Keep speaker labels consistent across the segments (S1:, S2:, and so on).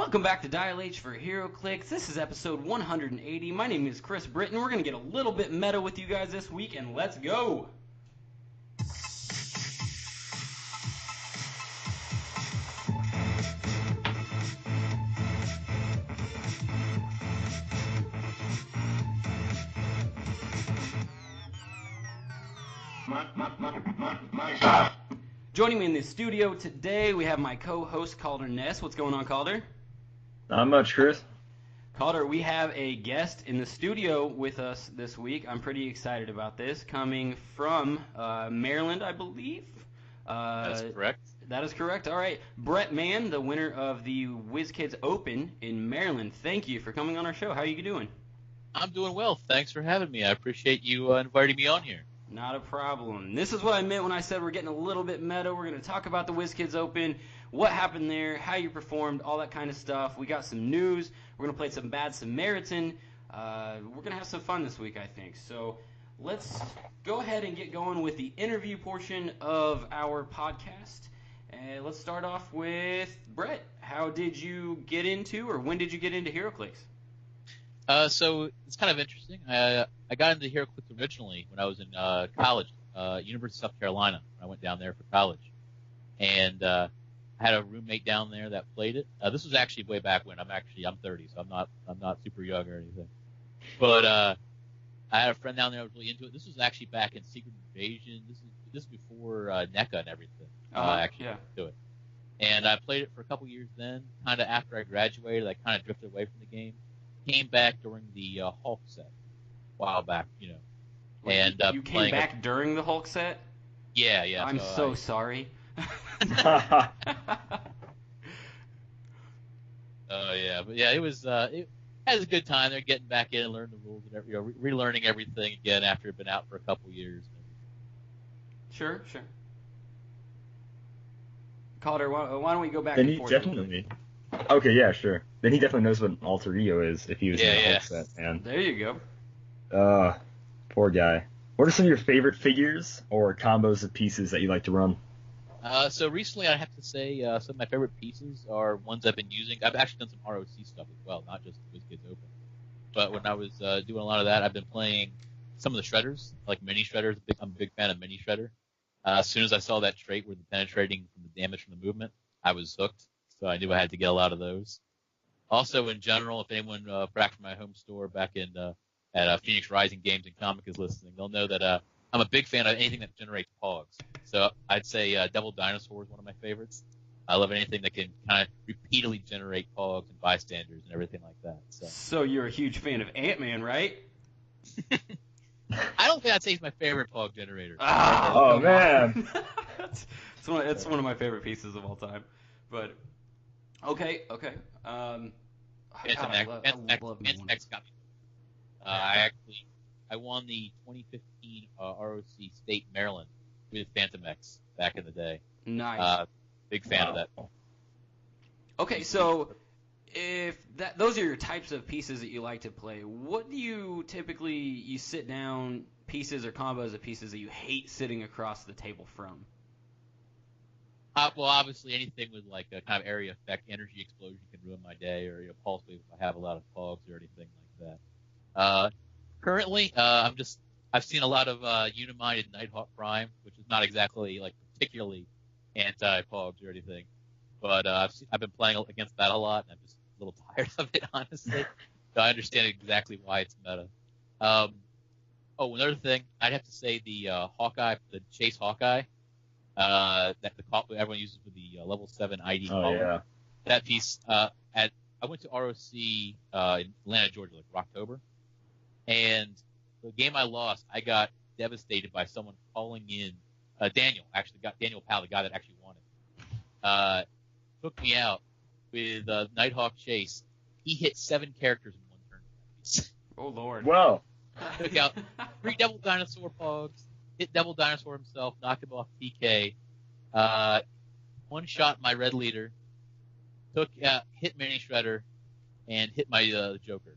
S1: Welcome back to Dial H for Heroclix. This is episode 180. My name is Kris Britton. We're going to get a little bit meta with you guys this week, and let's go! Joining me in the studio today, we have my co-host Kalder Ness. What's going on, Kalder?
S2: Not much, Kris.
S1: Kalder, we have a guest in the studio with us this week. I'm pretty excited about this. Coming from Maryland, I believe.
S3: That's correct.
S1: That is correct. All right. Brett Mann, the winner of the Wizkids Open in Maryland. Thank you for coming on our show. How are you doing?
S3: I'm doing well. Thanks for having me. I appreciate you inviting me on here.
S1: Not a problem. This is what I meant when I said we're getting a little bit meta. We're going to talk about the Wizkids Open, what happened there, how you performed, all that kind of stuff. We got some news. We're going to play some Bad Samaritan. We're going to have some fun this week, I think. So let's go ahead and get going with the interview portion of our podcast. And let's start off with Brett. How did you get into, or when did you get into Heroclix?
S3: So it's kind of interesting. I got into Heroclix originally when I was in college, University of South Carolina. I went down there for college, and I had a roommate down there that played it. This was actually way back when. I'm 30, so I'm not super young or anything. But I had a friend down there that was really into it. This was actually back in Secret Invasion. This is before NECA and everything. To it. And I played it for a couple years then. Kind of after I graduated, I kind of drifted away from the game. Came back during the Hulk set a while back, And
S1: you came back during the Hulk set?
S3: Yeah.
S1: I'm so sorry.
S3: Oh yeah, but yeah, it was it was a good time. They're getting back in and learning the rules and relearning everything again after it'd been out for a couple years.
S1: Sure. Calder, why don't we go back
S2: Then
S1: and
S2: he
S1: forth?
S2: definitely. Okay, yeah, sure. Then he definitely knows what an alter ego is if he was in the Hulk set, man.
S1: There you go.
S2: Poor guy. What are some of your favorite figures or combos of pieces that you like to run?
S3: So recently, I have to say some of my favorite pieces are ones I've been using. I've actually done some ROC stuff as well, not just Wizkids Open. But when I was doing a lot of that, I've been playing some of the shredders, like mini shredders. I'm a big fan of mini shredder. As soon as I saw that trait where the penetrating from the damage from the movement, I was hooked. So I knew I had to get a lot of those. Also, in general, if anyone back from my home store back in at Phoenix Rising Games and Comic is listening, they'll know that I'm a big fan of anything that generates pogs. So I'd say Devil Dinosaur is one of my favorites. I love anything that can kind of repeatedly generate pogs and bystanders and everything like that.
S1: So you're a huge fan of Ant-Man, right?
S3: I don't think I'd say he's my favorite pog generator.
S2: Oh man.
S1: It's one of my favorite pieces of all time. But okay.
S3: Phantomex got me. I won the 2015 ROC State Maryland with Phantomex back in the day.
S1: Nice.
S3: Big fan of that.
S1: Okay, so if those are your types of pieces that you like to play, what do you typically sit down pieces or combos of pieces that you hate sitting across the table from?
S3: Well, obviously anything with like a kind of area effect, energy explosion can ruin my day, or pulse wave if I have a lot of pogs or anything like that. Currently, I've seen a lot of Unimind and Nighthawk Prime, which is not exactly like particularly anti-pogs or anything, but I've been playing against that a lot, and I'm just a little tired of it, honestly. So I understand exactly why it's meta. Another thing, I'd have to say the Hawkeye, the Chase Hawkeye. That everyone uses for the level 7 ID column.
S2: Yeah.
S3: That piece, I went to ROC in Atlanta, Georgia, like October, and the game I lost, I got devastated by someone calling in Daniel Powell, the guy that actually won it. Took me out with Nighthawk Chase. He hit 7 characters in one turn.
S1: Oh Lord!
S2: Well,
S3: took out 3 Devil Dinosaur pogs. Hit Devil Dinosaur himself, knocked him off PK, one shot my red leader, hit Mini Shredder, and hit my Joker,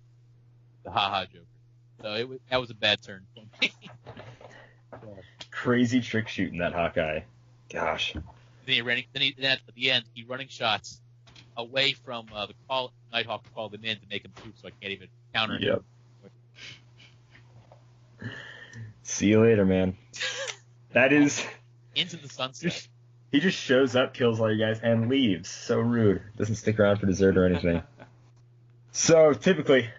S3: the haha Joker. So that was a bad turn for me.
S2: Crazy trick shooting that Hawkeye. Gosh.
S3: Then at the end, he running shots, away from the Nighthawk to call them in to make them poof, so I can't even counter.
S2: Yep. See you later, man. That is
S3: into the sunset.
S2: He just shows up, kills all you guys, and leaves. So rude. Doesn't stick around for dessert or anything. So typically,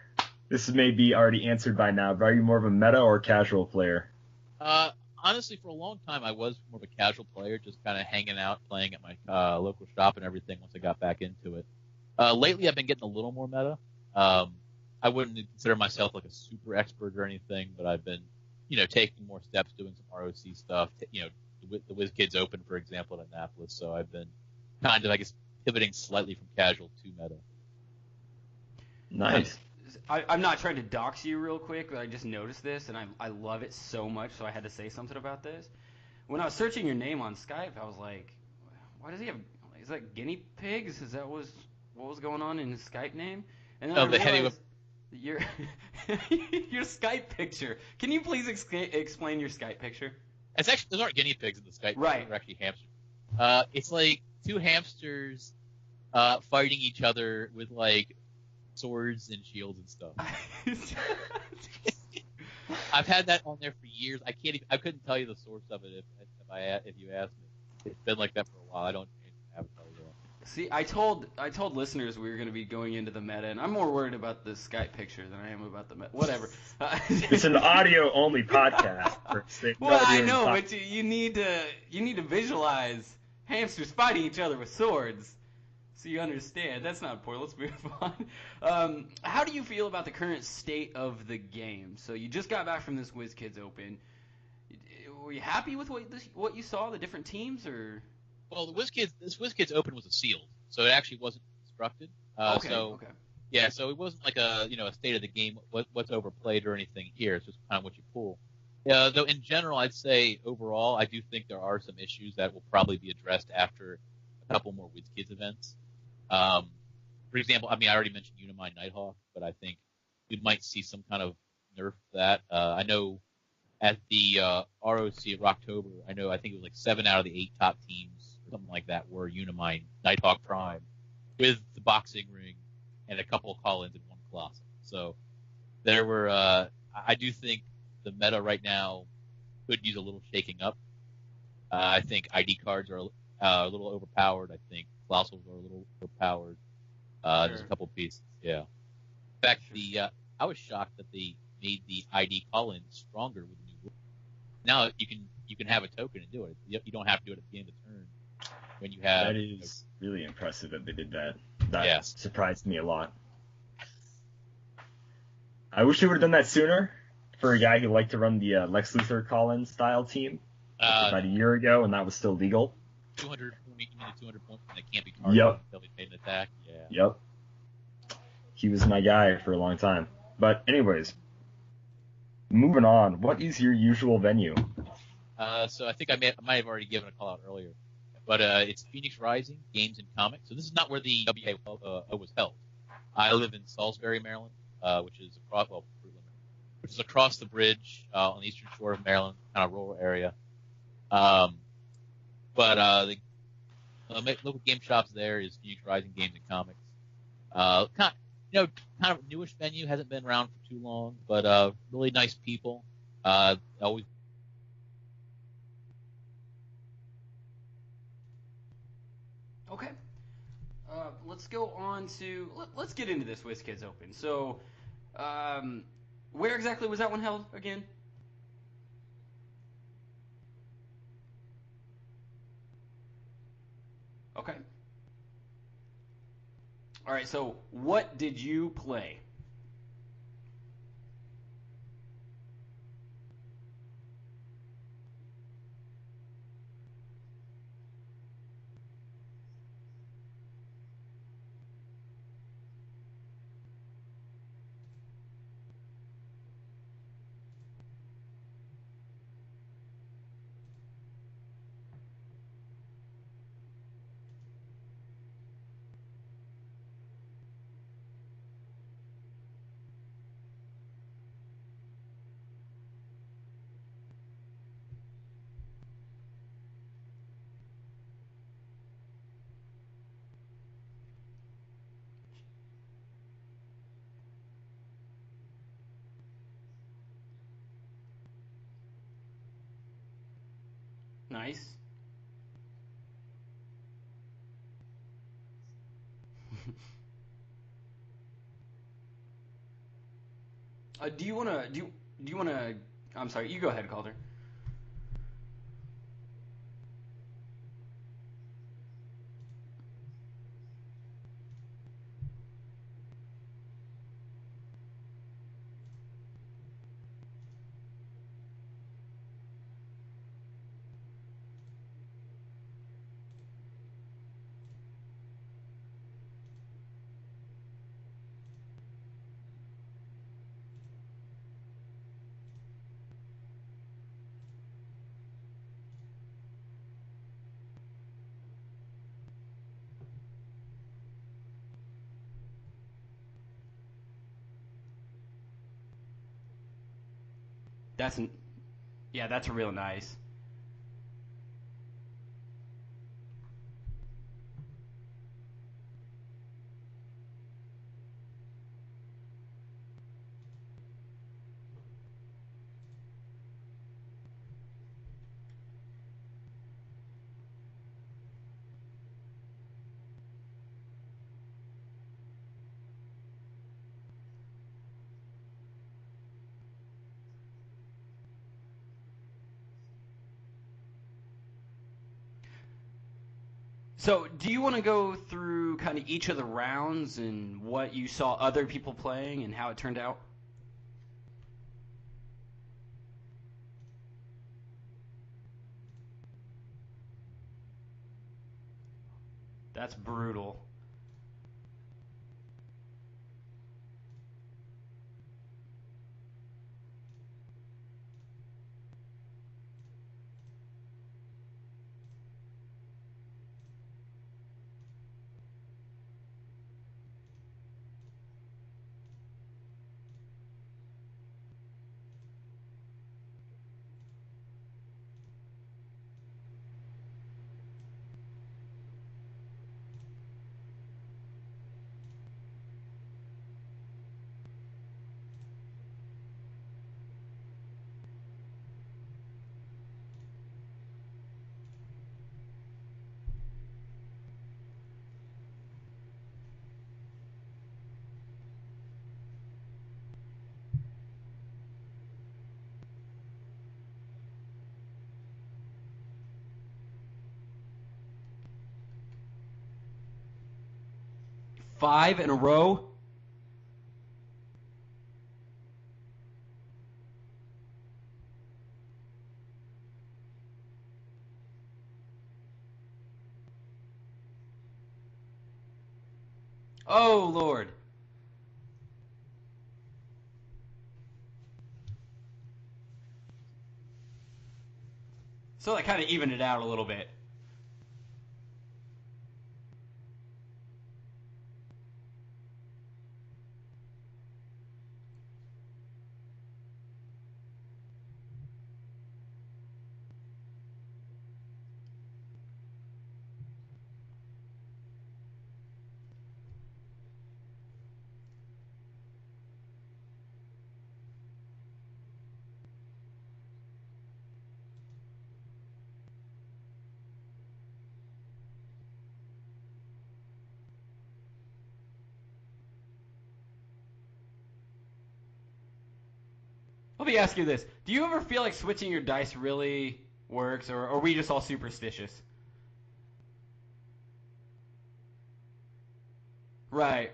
S2: this may be already answered by now, but are you more of a meta or casual player?
S3: Honestly, for a long time, I was more of a casual player, just kind of hanging out, playing at my local shop and everything once I got back into it. Lately, I've been getting a little more meta. I wouldn't consider myself like a super expert or anything, but I've been, taking more steps, doing some ROC stuff. The Wizkids Open, for example, at Annapolis. So I've been kind of, I guess, pivoting slightly from casual to meta.
S2: Nice.
S1: I'm not trying to dox you real quick, but I just noticed this, and I love it so much, so I had to say something about this. When I was searching your name on Skype, I was like, why does he have, is that guinea pigs? Is that what was going on in his Skype name? And then I realized your Skype picture. Can you please explain your Skype picture?
S3: It's actually, those aren't guinea pigs in the Skype.
S1: Right.
S3: They're actually hamsters. It's like two hamsters fighting each other with, like, swords and shields and stuff. I've had that on there for years. I couldn't tell you the source of it if you asked me. It's been like that for a while. I don't have it.
S1: See, I told listeners we were going to be going into the meta, and I'm more worried about the Skype picture than I am about the meta. Whatever.
S2: It's an audio-only podcast.
S1: Well, I know, but you need to visualize hamsters fighting each other with swords. So you understand. That's not important. Let's move on. How do you feel about the current state of the game? So you just got back from this Wizkids Open. Were you happy with what you saw, the different teams, or?
S3: Well, this Wizkids Open was a sealed, so it actually wasn't constructed.
S1: Okay.
S3: Yeah, so it wasn't like a state of the game, what's overplayed or anything here. It's just kind of what you pull. Though in general, I'd say overall, I do think there are some issues that will probably be addressed after a couple more Wizkids events. For example, I already mentioned Unimind Nighthawk, but I think we might see some kind of nerf to that. I know at the ROC of Rocktober, I think it was like 7 out of the 8 top teams, or something like that, were Unimind Nighthawk Prime, with the boxing ring and a couple of call-ins in one Colossal. So there were, I do think the meta right now could use a little shaking up. I think ID cards are a little overpowered. I think Colossals are a little overpowered.
S1: Sure.
S3: There's a couple pieces, yeah. In fact, I was shocked that they made the ID call-in stronger with the new rule. Now you can have a token and do it. You don't have to do it at the end of the turn when you have.
S2: That is really impressive that they did that. That surprised me a lot. I wish they would have done that sooner for a guy who liked to run the Lex Luthor call-in style team about a year ago, and that was still legal.
S3: 200 points, and they can't be targeted until they made an attack. Yeah.
S2: Yep. He was my guy for a long time. But anyways, moving on. What is your usual venue?
S3: So I think I might have already given a call out earlier, but it's Phoenix Rising Games and Comics. So this is not where the WA was held. I live in Salisbury, Maryland, which is across the bridge on the eastern shore of Maryland, kind of rural area. But the local game shops there is Phoenix Rising Games and Comics. Kind of newish venue, hasn't been around for too long, but really nice people. Always.
S1: Okay. Let's go on to let's get into this Wizkids Open. So, where exactly was that one held again? Okay. All right, so what did you play? Nice. Do you wanna do you wanna? I'm sorry. You go ahead, Calder. That's yeah, that's real nice. So, do you want to go through kind of each of the rounds and what you saw other people playing and how it turned out? That's brutal. Five in a row? Oh, Lord. So that kind of evened it out a little bit. Let me ask you this. Do you ever feel like switching your dice really works, or are we just all superstitious? Right.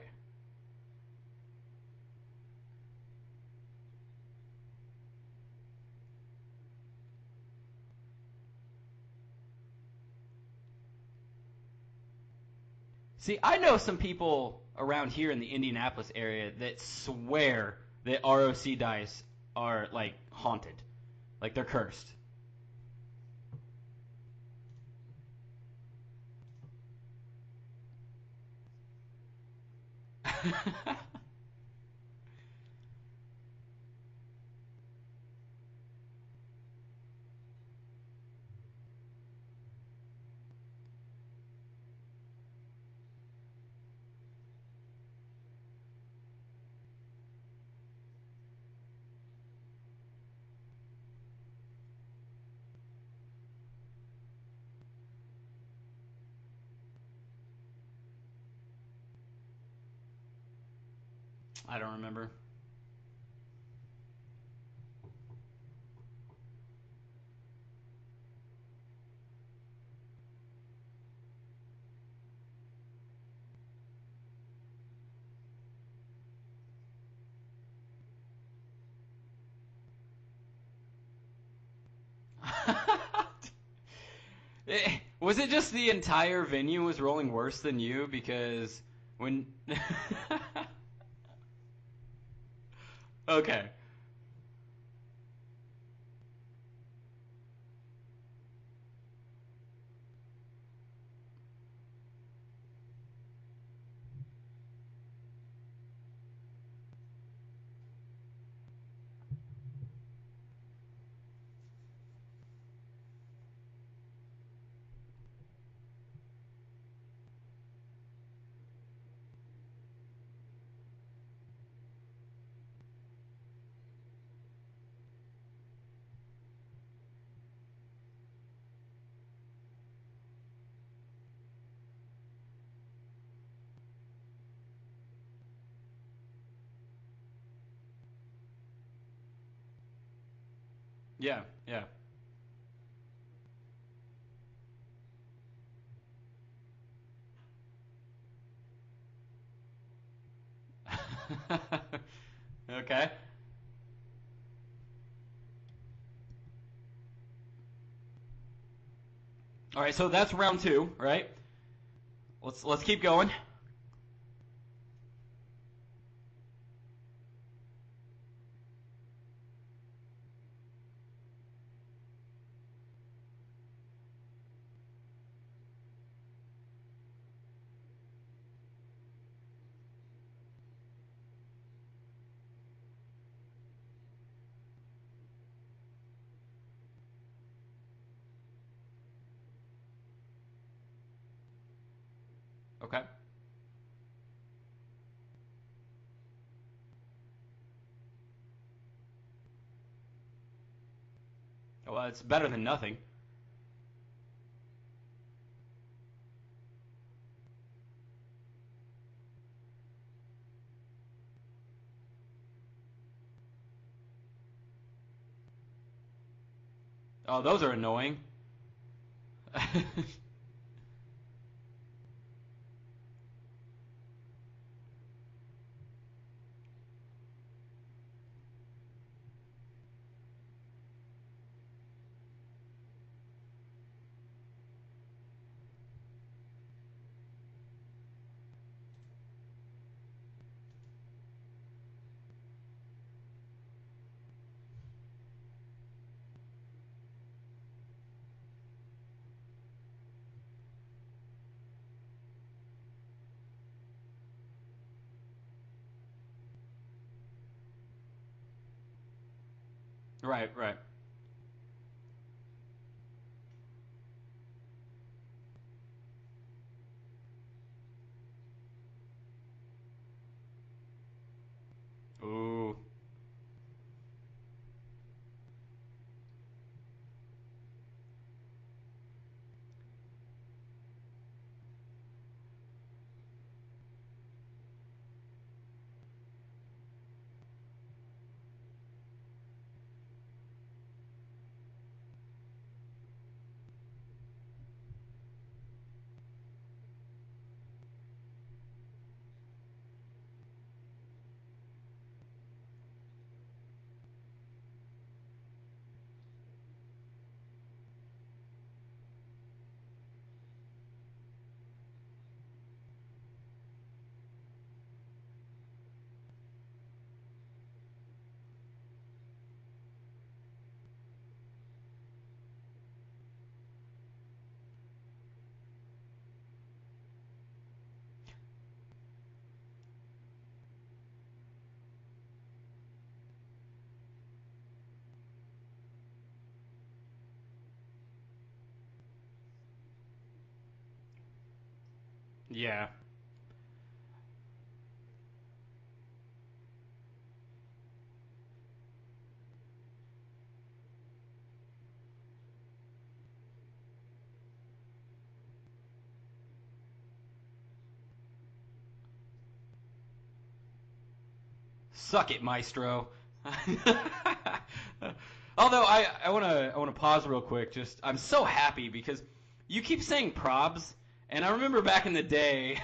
S1: See, I know some people around here in the Indianapolis area that swear that ROC dice are like haunted, like they're cursed. I don't remember. Was it just the entire venue was rolling worse than you? Because when... Okay. Yeah, yeah. Okay. All right, so that's round 2, right? Let's keep going. Okay. Well, it's better than nothing. Oh, those are annoying. Right, right. Ooh. Yeah. Suck it, Maestro. Although I wanna pause real quick. I'm so happy because you keep saying probs, and I remember back in the day,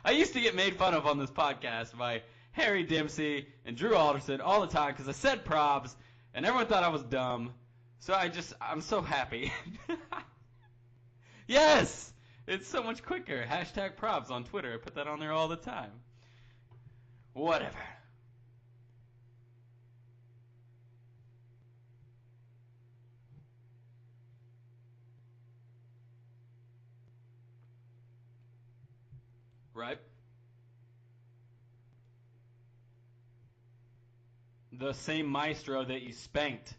S1: I used to get made fun of on this podcast by Harry Dempsey and Drew Alderson all the time because I said probs, and everyone thought I was dumb. So I'm so happy. Yes, it's so much quicker. Hashtag probs on Twitter. I put that on there all the time. Whatever. Right? The same Maestro that you spanked.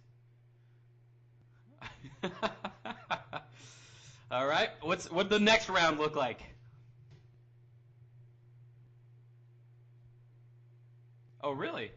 S1: All right. What the next round look like? Oh, really?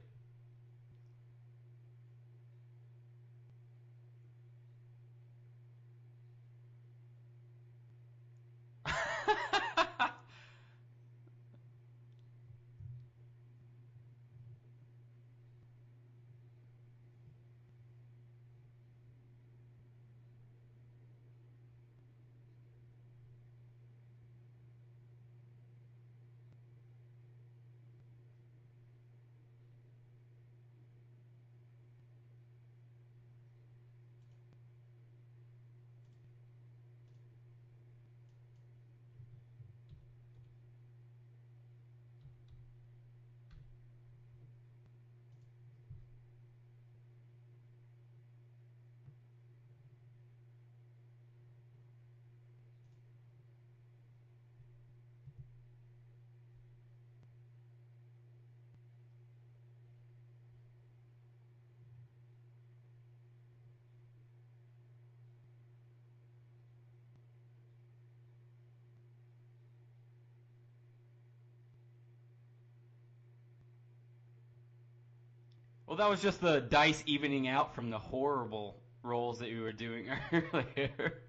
S1: Well, that was just the dice evening out from the horrible rolls that you were doing earlier.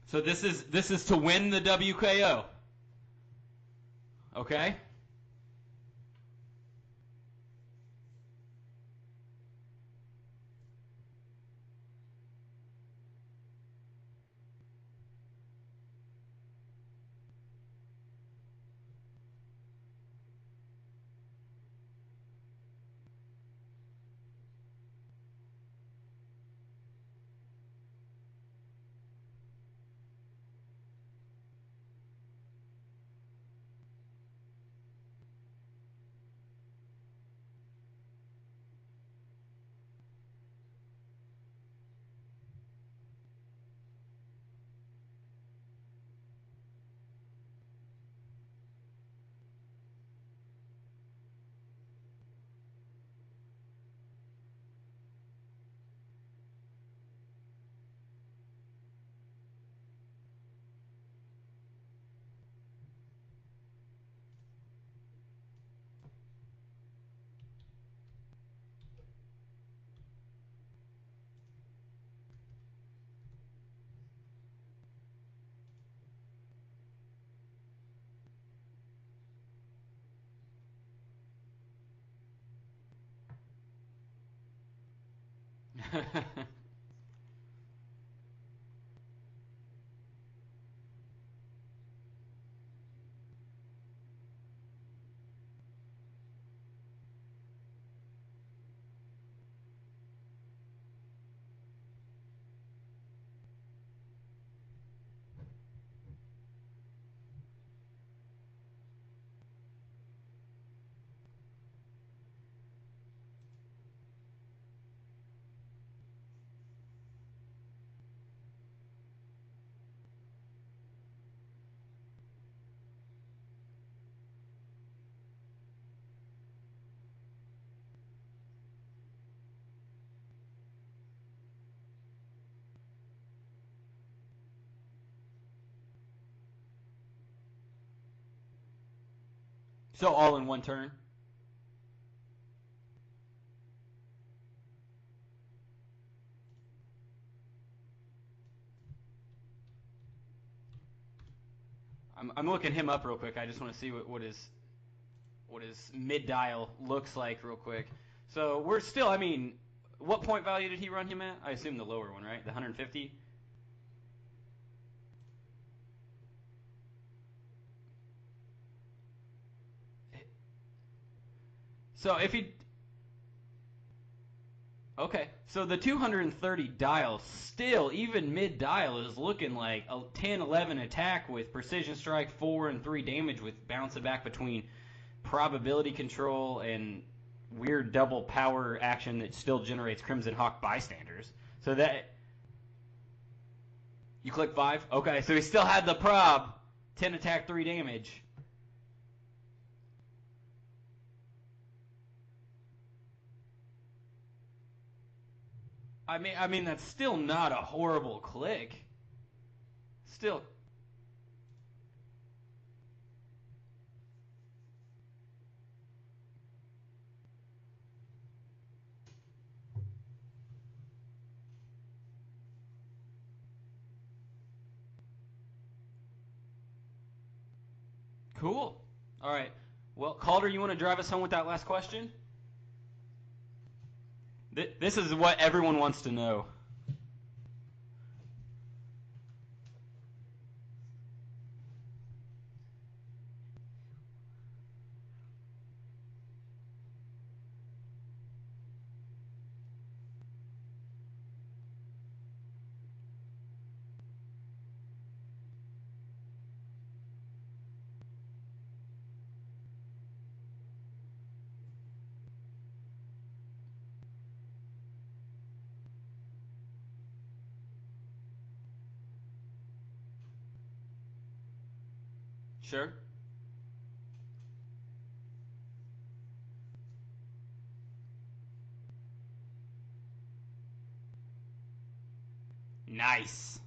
S1: So this is to win the WKO. Okay? So all in one turn. I'm looking him up real quick. I just want to see what his mid dial looks like real quick. So we're still. I mean, what point value did he run him at? I assume the lower one, right? The 150. So if he okay, so the 230 dial still, even mid dial, is looking like a 10-11 attack with precision strike, 4 and 3 damage with bouncing back between probability control and weird double power action that still generates Crimson Hawk bystanders. So that you click 5. Okay, so he still had the prob, 10 attack, 3 damage. I mean that's still not a horrible click. Still. Cool. All right. Well, Kalder, you want to drive us home with that last question? This is what everyone wants to know. Sure. Nice.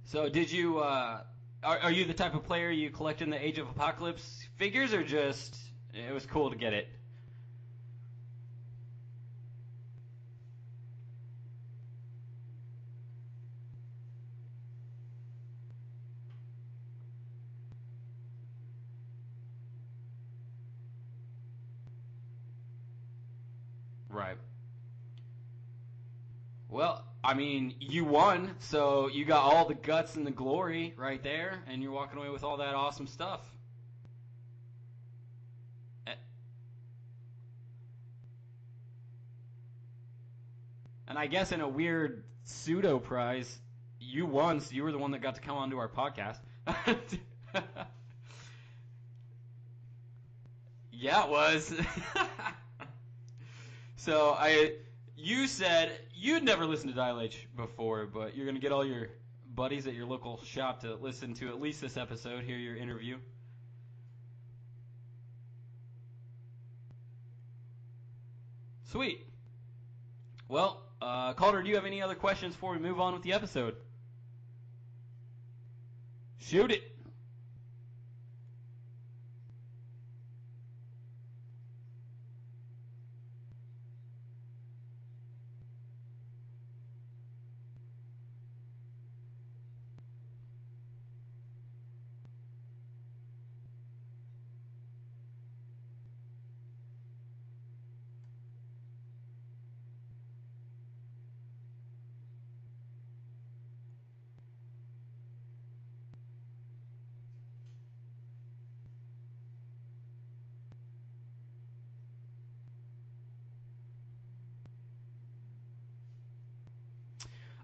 S1: So did you, are you the type of player you collect in the Age of Apocalypse figures, or just, it was cool to get it? Right. Well, I mean, you won, so you got all the guts and the glory right there, and you're walking away with all that awesome stuff. And I guess in a weird pseudo prize, you won, so you were the one that got to come onto our podcast. Yeah, it was. So you said you'd never listened to Dial H before, but you're gonna get all your buddies at your local shop to listen to at least this episode, hear your interview. Sweet. Well, Calder, do you have any other questions before we move on with the episode? Shoot it.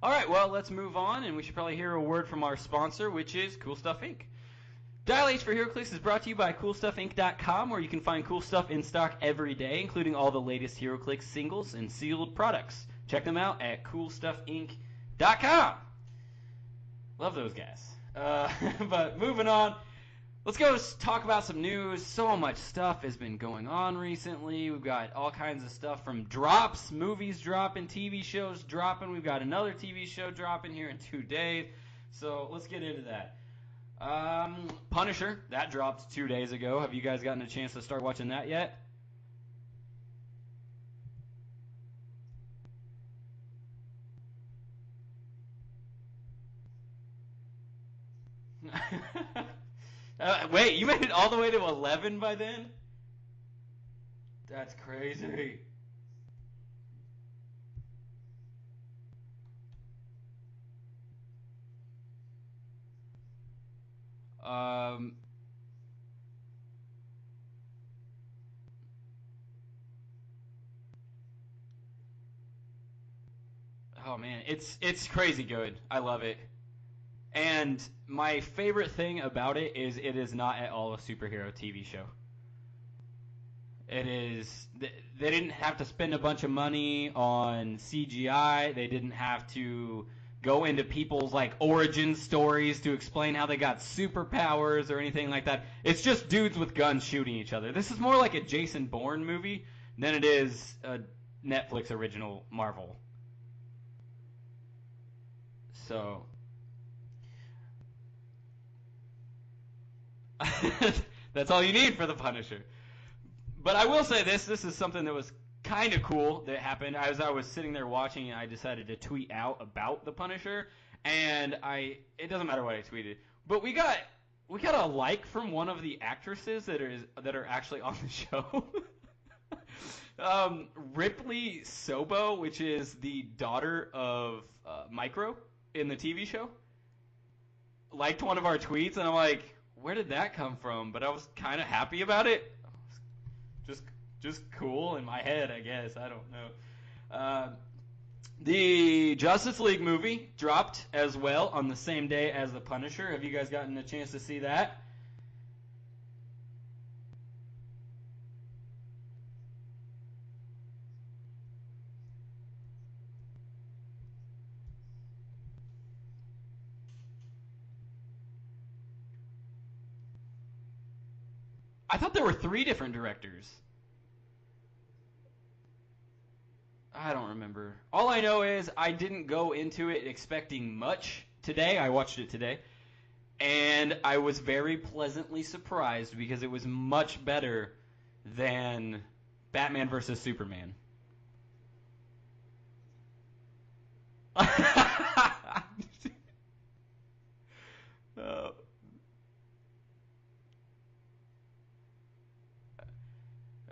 S1: All right, well, let's move on, and we should probably hear a word from our sponsor, which is Cool Stuff Inc. Dial H for Heroclix is brought to you by CoolStuffInc.com, where you can find cool stuff in stock every day, including all the latest Heroclix singles and sealed products. Check them out at CoolStuffInc.com. Love those guys. But moving on, let's go talk about some news. So much stuff has been going on recently. We've got all kinds of stuff from drops, movies dropping, TV shows dropping. We've got another TV show dropping here in 2 days. So let's get into that. Punisher, that dropped 2 days ago. Have you guys gotten a chance to start watching that yet? Wait, you made it all the way to 11 by then? That's crazy. Um, oh man, it's crazy good. I love it. And my favorite thing about it is not at all a superhero TV show. It is. They didn't have to spend a bunch of money on CGI. They didn't have to go into people's like origin stories to explain how they got superpowers or anything like that. It's just dudes with guns shooting each other. This is more like a Jason Bourne movie than it is a Netflix original Marvel. So that's all you need for the Punisher. But I will say this is something that was kind of cool that happened. As I was sitting there watching it, I decided to tweet out about the Punisher, and it doesn't matter what I tweeted, but we got a like from one of the actresses that are actually on the show. Ripley Sobo, which is the daughter of Micro in the TV show, liked one of our tweets, and I'm like, where did that come from? But I was kind of happy about it. Just cool in my head, I guess. I don't know. The Justice League movie dropped as well on the same day as The Punisher. Have you guys gotten a chance to see that? I thought there were 3 different directors. I don't remember. All I know is I didn't go into it expecting much today. I watched it today. And I was very pleasantly surprised because it was much better than Batman vs. Superman.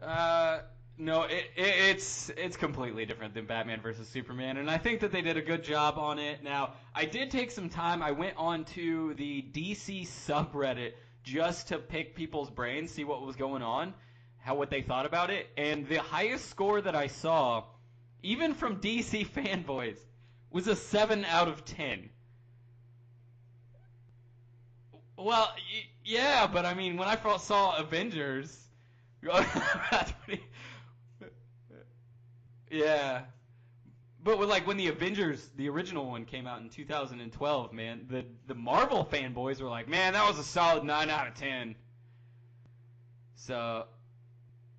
S1: uh, no, it's completely different than Batman vs. Superman, and I think that they did a good job on it. Now, I did take some time. I went on to the DC subreddit just to pick people's brains, see what was going on, what they thought about it, and the highest score that I saw, even from DC fanboys, was a 7 out of 10. Well, yeah, but I mean, when I first saw Avengers, yeah, but when the Avengers, the original one, came out in 2012, man, the Marvel fanboys were like, man, that was a solid 9 out of 10. So,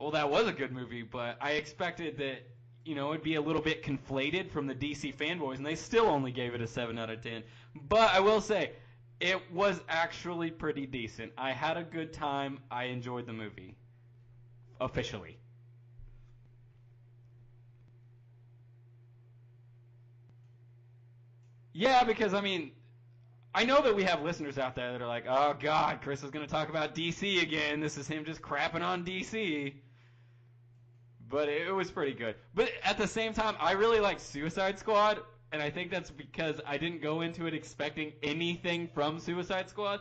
S1: well, that was a good movie, but I expected that, it'd be a little bit conflated from the DC fanboys, and they still only gave it a 7 out of 10. But I will say, it was actually pretty decent. I had a good time. I enjoyed the movie. Officially. Yeah, because, I mean, I know that we have listeners out there that are like, oh, God, Kris is going to talk about DC again. This is him just crapping on DC. But it was pretty good. But at the same time, I really like Suicide Squad, and I think that's because I didn't go into it expecting anything from Suicide Squad.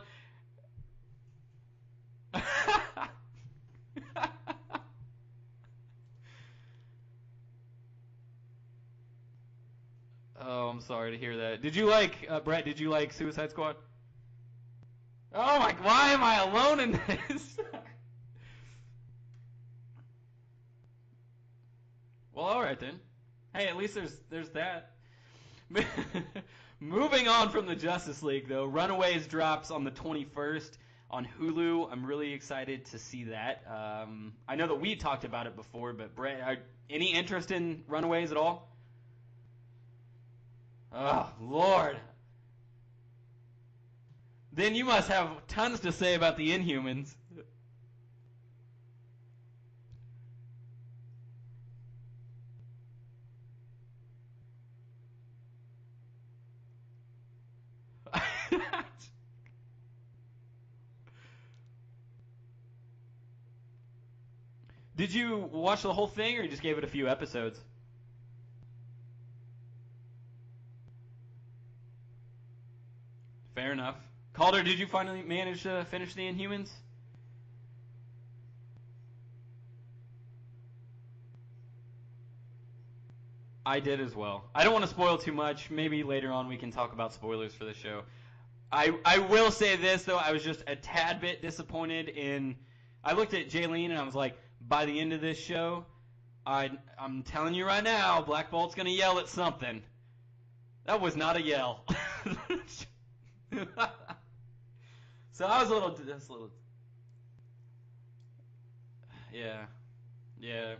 S1: Oh, I'm sorry to hear that. Did you Brett, did you like Suicide Squad? Oh my, why am I alone in this? Well, alright then. Hey, at least there's that. Moving on from the Justice League, though, Runaways drops on the 21st on Hulu. I'm really excited to see that. I know that we talked about it before, but Brett, any interest in Runaways at all? Oh, Lord. Then you must have tons to say about the Inhumans. Did you watch the whole thing, or you just gave it a few episodes? Fair enough. Kalder, did you finally manage to finish the Inhumans? I did as well. I don't want to spoil too much. Maybe later on we can talk about spoilers for the show. I will say this, though. I was just a tad bit disappointed in... I looked at Jaylene and I was like, by the end of this show, I'm telling you right now, Black Bolt's going to yell at something. That was not a yell. So I was a little... Yeah.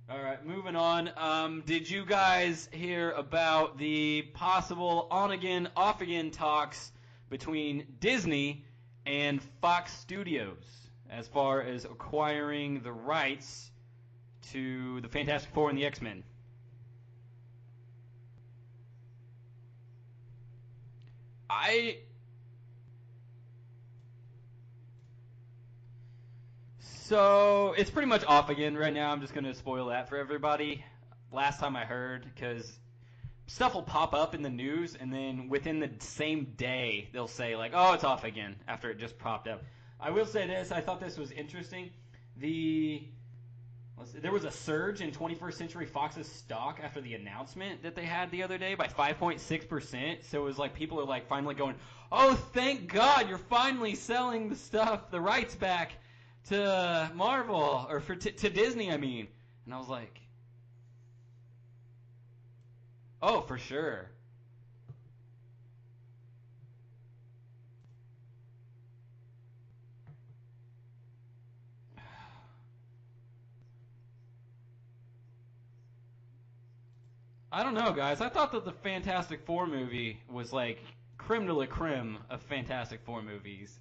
S1: Alright, moving on. Did you guys hear about the possible on-again, off-again talks between Disney and Fox Studios as far as acquiring the rights to the Fantastic Four and the X-Men? So, it's pretty much off again right now. I'm just going to spoil that for everybody. Last time I heard, because stuff will pop up in the news, and then within the same day, they'll say, like, oh, it's off again, after it just popped up. I will say this. I thought this was interesting. There was a surge in 21st Century Fox's stock after the announcement that they had the other day by 5.6%. So it was like people are like finally going, oh, thank God you're finally selling the rights back to Marvel, or to Disney, I mean. And I was like, oh, for sure. I don't know, guys. I thought that the Fantastic Four movie was like creme de la creme of Fantastic Four movies.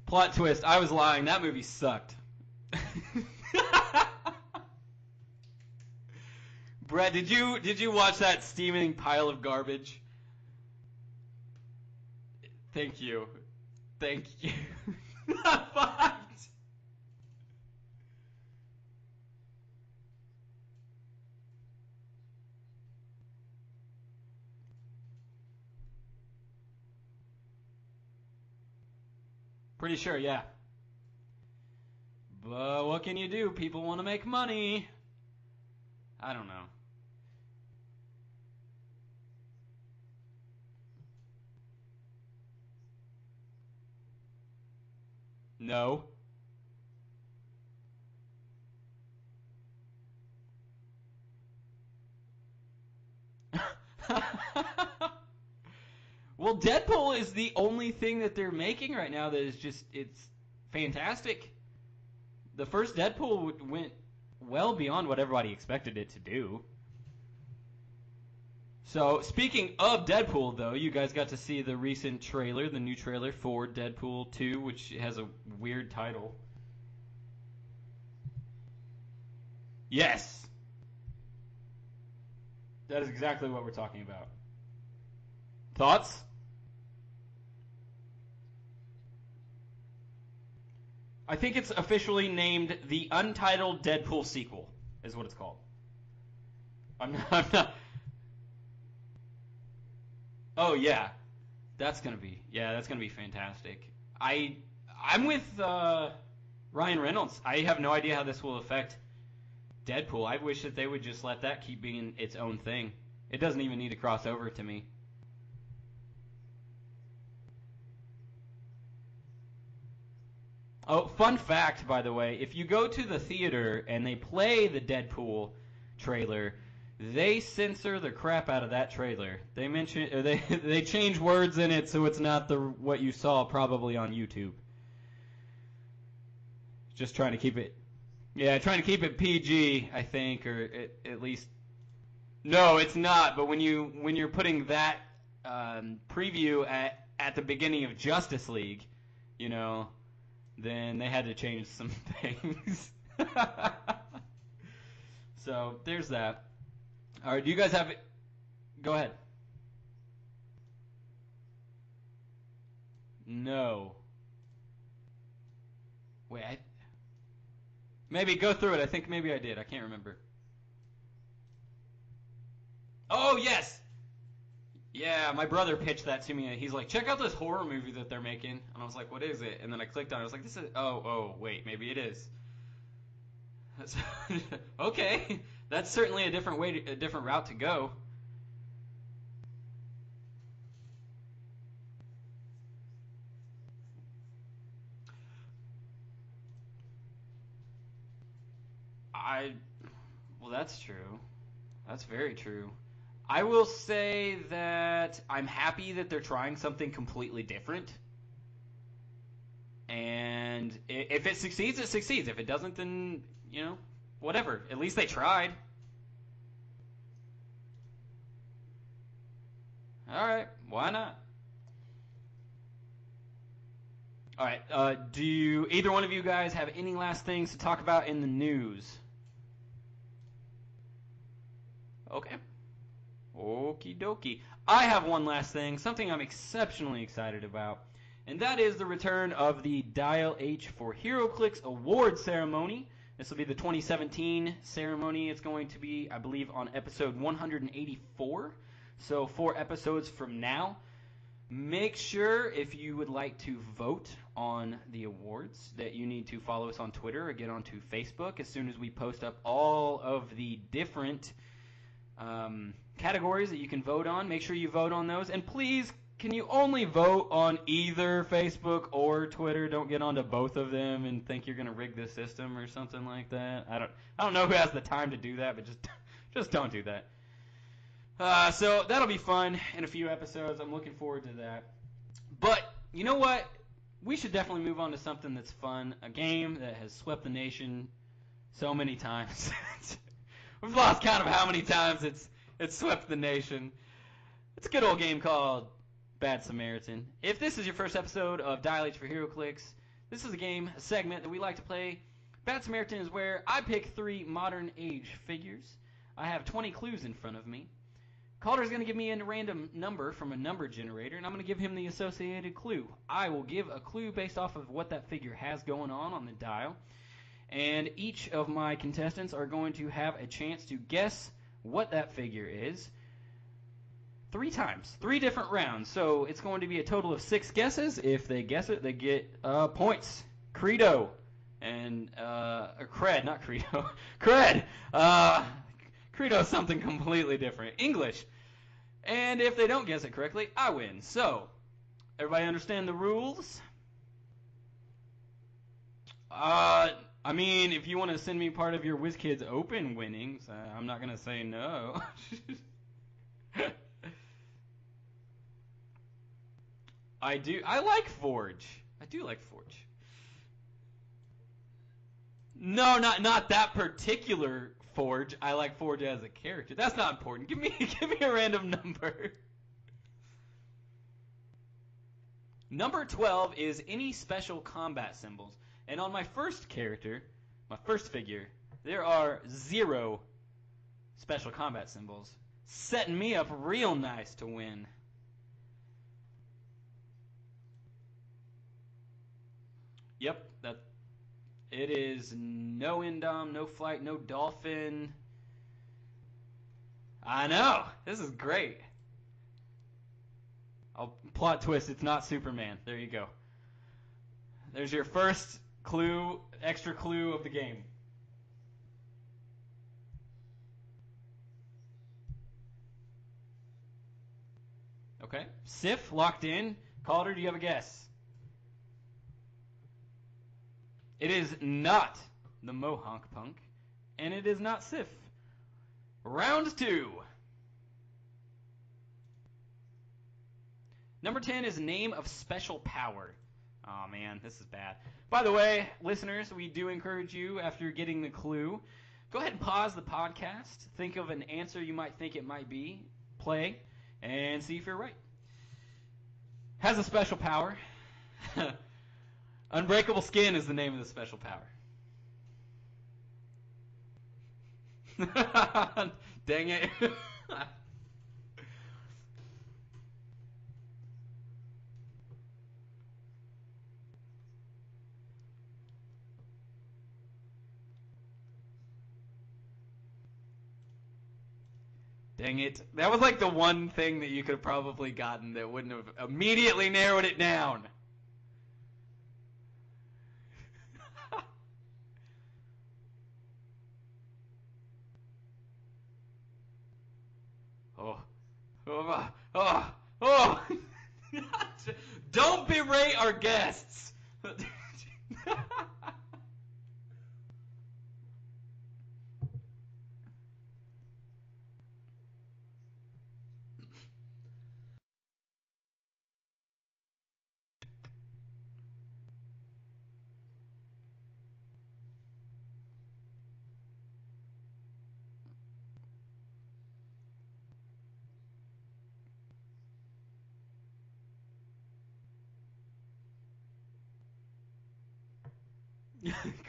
S1: Plot twist, I was lying. That movie sucked. Brett, did you watch that steaming pile of garbage? Thank you. Fucked. Pretty sure, yeah. But what can you do? People want to make money. I don't know. No. Well, Deadpool is the only thing that they're making right now that is just, it's fantastic. The first Deadpool went well beyond what everybody expected it to do. So, speaking of Deadpool, though, you guys got to see the recent trailer, the new trailer for Deadpool 2, which has a weird title. Yes! That is exactly what we're talking about. Thoughts? I think it's officially named the Untitled Deadpool Sequel, is what it's called. I'm not... Oh, yeah. That's gonna be fantastic. I'm with Ryan Reynolds. I have no idea how this will affect Deadpool. I wish that they would just let that keep being its own thing. It doesn't even need to cross over to me. Oh, fun fact, by the way, if you go to the theater and they play the Deadpool trailer, they censor the crap out of that trailer. They mention, or they change words in it so it's not what you saw probably on YouTube. Just trying to keep it, trying to keep it PG, I think, or at least. No, it's not. But when you're putting that preview at the beginning of Justice League, then they had to change some things. So there's that. All right, do you guys have it? Go ahead. No. Wait, maybe go through it. I think maybe I did. I can't remember. Oh, yes! Yeah, my brother pitched that to me. He's like, check out this horror movie that they're making. And I was like, what is it? And then I clicked on it. I was like, this is... Oh, wait, maybe it is. Okay. That's certainly a different route to go. Well, that's true. That's very true. I will say that I'm happy that they're trying something completely different. And if it succeeds, it succeeds. If it doesn't, then, whatever. At least they tried. All right, why not? All right, do either one of you guys have any last things to talk about in the news? Okay. Okie dokie. I have one last thing, something I'm exceptionally excited about, and that is the return of the Dial H for Heroclix award ceremony. This will be the 2017 ceremony. It's going to be, I believe, on episode 184, so 4 episodes from now. Make sure, if you would like to vote on the awards, that you need to follow us on Twitter or get onto Facebook as soon as we post up all of the different categories that you can vote on. Make sure you vote on those. And please, can you only vote on either Facebook or Twitter? Don't get onto both of them and think you're going to rig the system or something like that. I don't know who has the time to do that, but just don't do that. So that'll be fun in a few episodes. I'm looking forward to that. But you know what? We should definitely move on to something that's fun. A game that has swept the nation so many times. We've lost count of how many times it's swept the nation. It's a good old game called Bad Samaritan. If this is your first episode of Dial H for Heroclix, this is a segment that we like to play. Bad Samaritan is where I pick 3 modern age figures. I have 20 clues in front of me. Kalder is going to give me a random number from a number generator, and I'm going to give him the associated clue. I will give a clue based off of what that figure has going on the dial, and each of my contestants are going to have a chance to guess what that figure is 3 times, 3 different rounds. So it's going to be a total of 6 guesses. If they guess it, they get points. Credo and or cred, not credo, cred. Credo is something completely different. English. And if they don't guess it correctly, I win. So, everybody understand the rules? I mean, if you want to send me part of your Wizkids Open winnings, I'm not going to say no. I like Forge. I do like Forge. No, not that particular Forge. I like Forge as a character. That's not important. Give me a random number. Number 12 is any special combat symbols. And on my first character, my first figure, there are 0 special combat symbols, setting me up real nice to win. Yep, it is no Indom, no Flight, no Dolphin. I know, this is great. Plot twist, it's not Superman. There you go. There's your first clue, extra clue of the game. Okay, Sif locked in. Calder, do you have a guess? It is not the Mohonk Punk, and it is not Sif. Round 2. Number 10 is name of special power. Oh man, this is bad. By the way, listeners, we do encourage you, after getting the clue, go ahead and pause the podcast, think of an answer you might think it might be, play, and see if you're right. Has a special power. Unbreakable Skin is the name of the special power. Dang it. Dang it. That was like the one thing that you could have probably gotten that wouldn't have immediately narrowed it down. Oh. Oh. Oh. Oh. Don't berate our guests.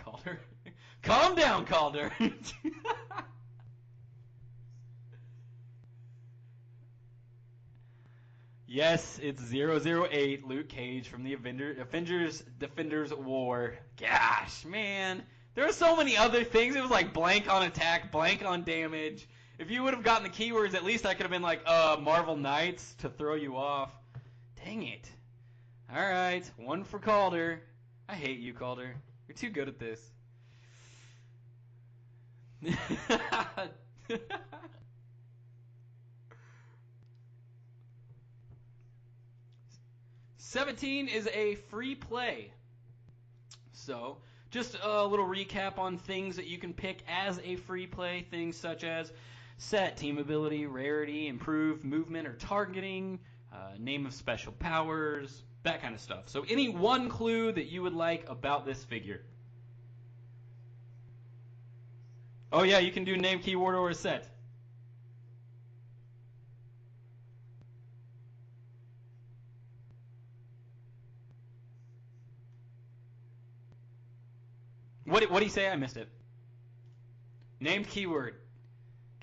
S1: Calder. Calm down, Calder. Yes, it's 008, Luke Cage from the Avengers Defenders War. Gosh, man. There are so many other things. It was like blank on attack, blank on damage. If you would have gotten the keywords, at least I could have been like, Marvel Knights to throw you off. Dang it. Alright, one for Calder. I hate you, Calder. You're too good at this. 17 is a free play. So, just a little recap on things that you can pick as a free play. Things such as set, team ability, rarity, improved movement or targeting, name of special powers, that kind of stuff. So any one clue that you would like about this figure. Oh yeah, you can do name, keyword, or a set. What do you say? I missed it. Named keyword.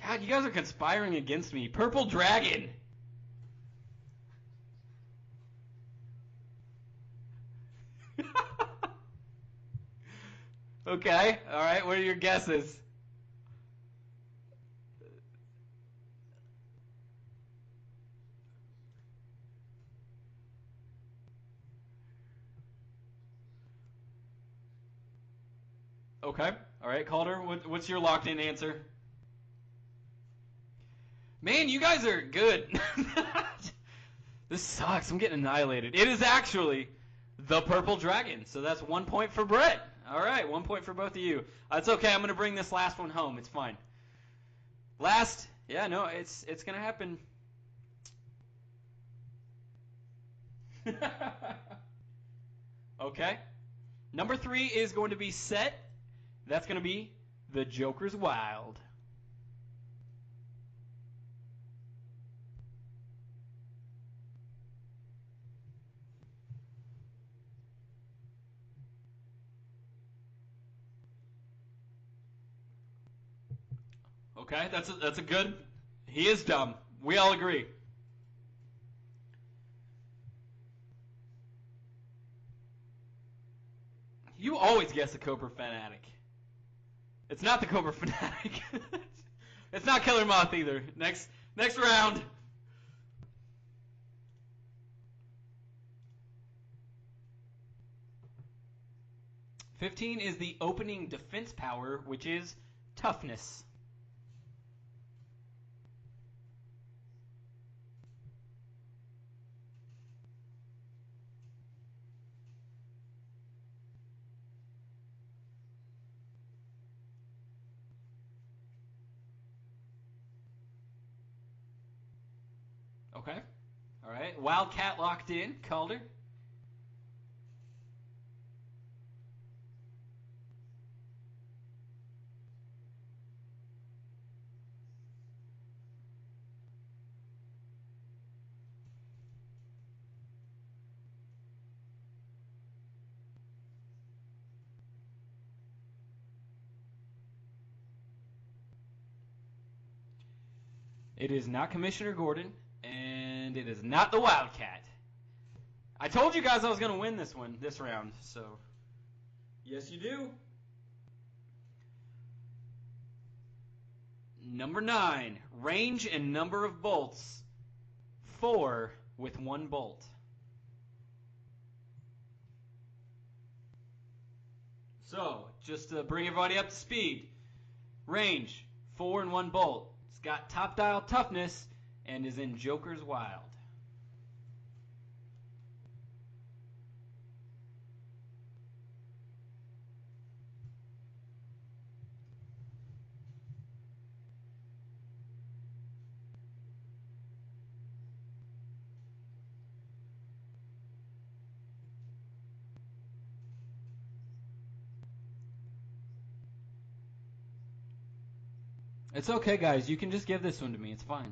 S1: God, you guys are conspiring against me. Purple dragon. Okay, alright, what are your guesses? Okay, alright, Calder, what's your locked in answer? Man, you guys are good. This sucks, I'm getting annihilated. It is actually the purple dragon, so that's 1 point for Brett. Alright, 1 point for both of you. It's okay, I'm going to bring this last one home, it's fine. Last, yeah, no, it's going to happen. Okay. Number 3 is going to be set. That's going to be the Joker's Wild. Okay, that's a good. He is dumb. We all agree. You always guess the Cobra Fanatic. It's not the Cobra Fanatic. It's not Killer Moth either. Next round. $15 is the opening defense power, which is toughness. Okay. All right. Wildcat locked in. Calder. It is not Commissioner Gordon, and it is not the Wildcat. I told you guys I was going to win this round, so yes you do. Number 9, range and number of bolts, 4 with 1 bolt. So, just to bring everybody up to speed, range, 4 and 1 bolt. It's got top dial toughness and is in Joker's Wild. It's okay, guys. You can just give this one to me. It's fine.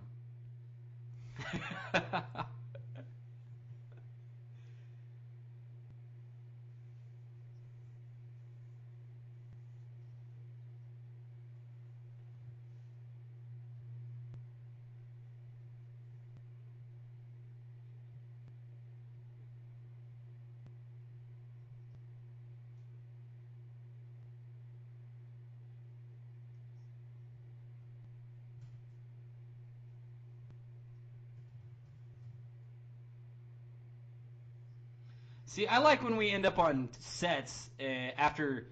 S1: See, I like when we end up on sets after...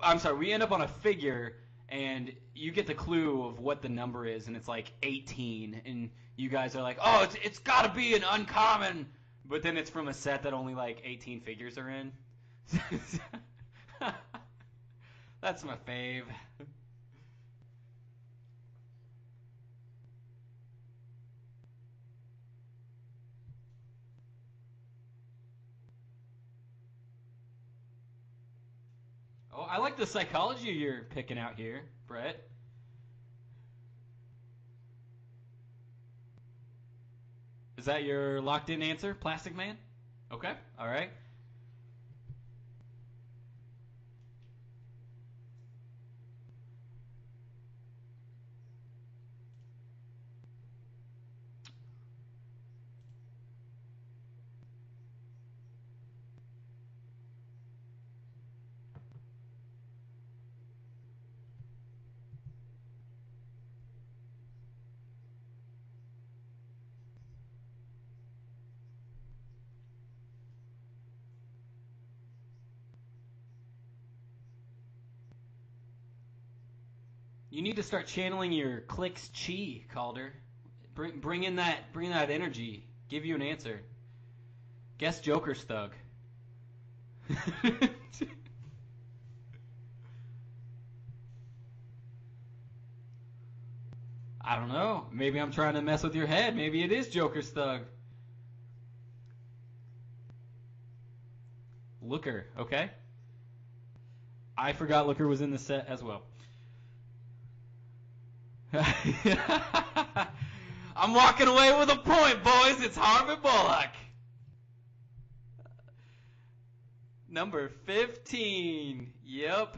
S1: I'm sorry, we end up on a figure, and you get the clue of what the number is, and it's like 18, and you guys are like, oh, it's got to be an uncommon, but then it's from a set that only like 18 figures are in. That's my fave. Oh, I like the psychology you're picking out here, Brett. Is that your locked-in answer, Plastic Man? Okay, all right. You need to start channeling your Klix chi, Kalder. Bring in that energy. Give you an answer. Guess Joker's thug. I don't know. Maybe I'm trying to mess with your head. Maybe it is Joker's thug. Looker, okay. I forgot Looker was in the set as well. I'm walking away with a point, boys. It's Harvey Bullock. Number 15. Yep.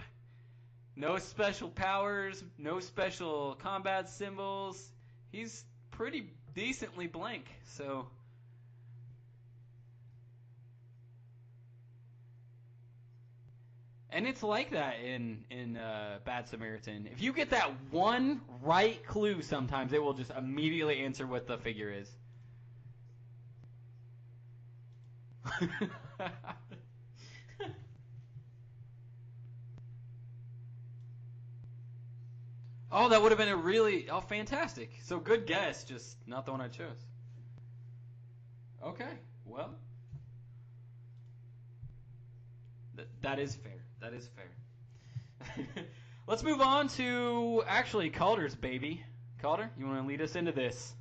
S1: No special powers, no special combat symbols. He's pretty decently blank, so... And it's like that in Bad Samaritan. If you get that one right clue sometimes, it will just immediately answer what the figure is. Oh, that would have been a really... Oh, fantastic. So good guess, just not the one I chose. Okay, well... That is fair. That is fair. Let's move on to, actually, Calder's baby. Calder, you want to lead us into this?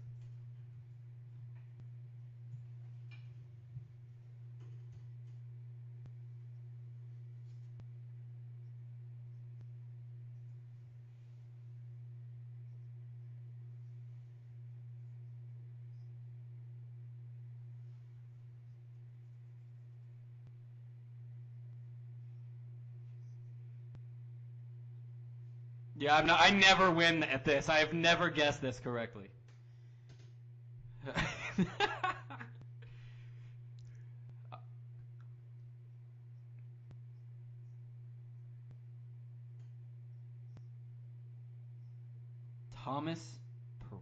S1: Yeah, I never win at this. I have never guessed this correctly. Thomas Perez.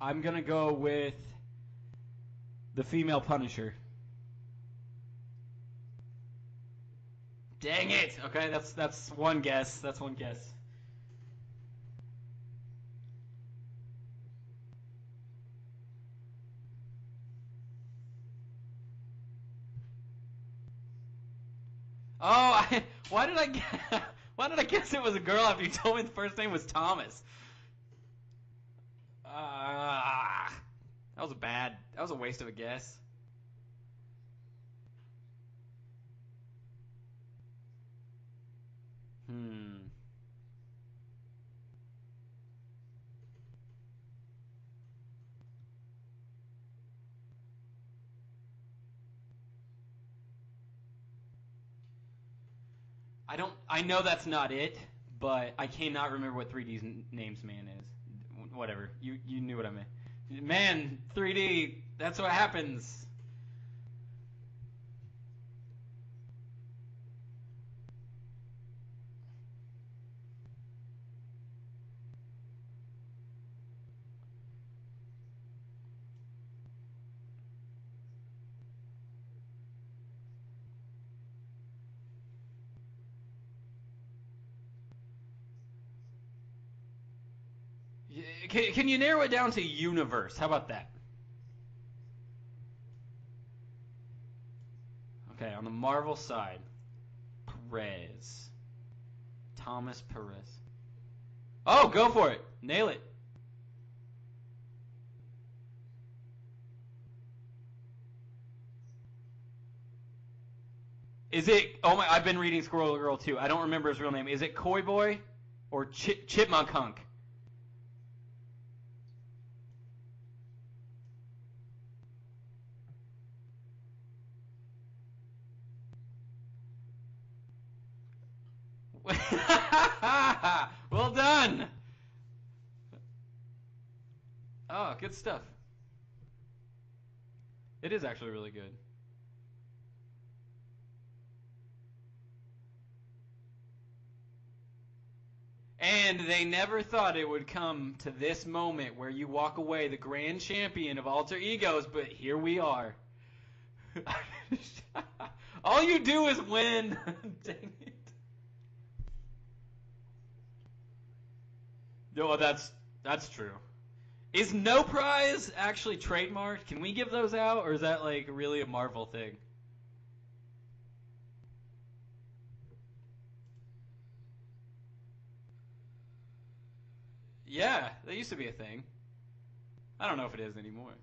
S1: I'm gonna go with the female Punisher. Dang it! Okay, that's one guess. That's one guess. Oh, why did I guess it was a girl after you told me the first name was Thomas? That was bad. That was a waste of a guess. I know that's not it, but I cannot remember what 3D's names man is. Whatever. You knew what I meant. Man, 3D, that's what happens. Can you narrow it down to universe? How about that? Okay, on the Marvel side, Perez. Thomas Perez. Oh, go for it. Nail it. Is it... Oh my... I've been reading Squirrel Girl too. I don't remember his real name. Is it Koi Boy or Chipmunk Hunk? Well done. Oh, good stuff. It is actually really good. And they never thought it would come to this moment where you walk away the grand champion of alter egos, but here we are. All you do is win. Dang it. No, that's true. Is no prize actually trademarked? Can we give those out, or is that like really a Marvel thing? Yeah, that used to be a thing. I don't know if it is anymore.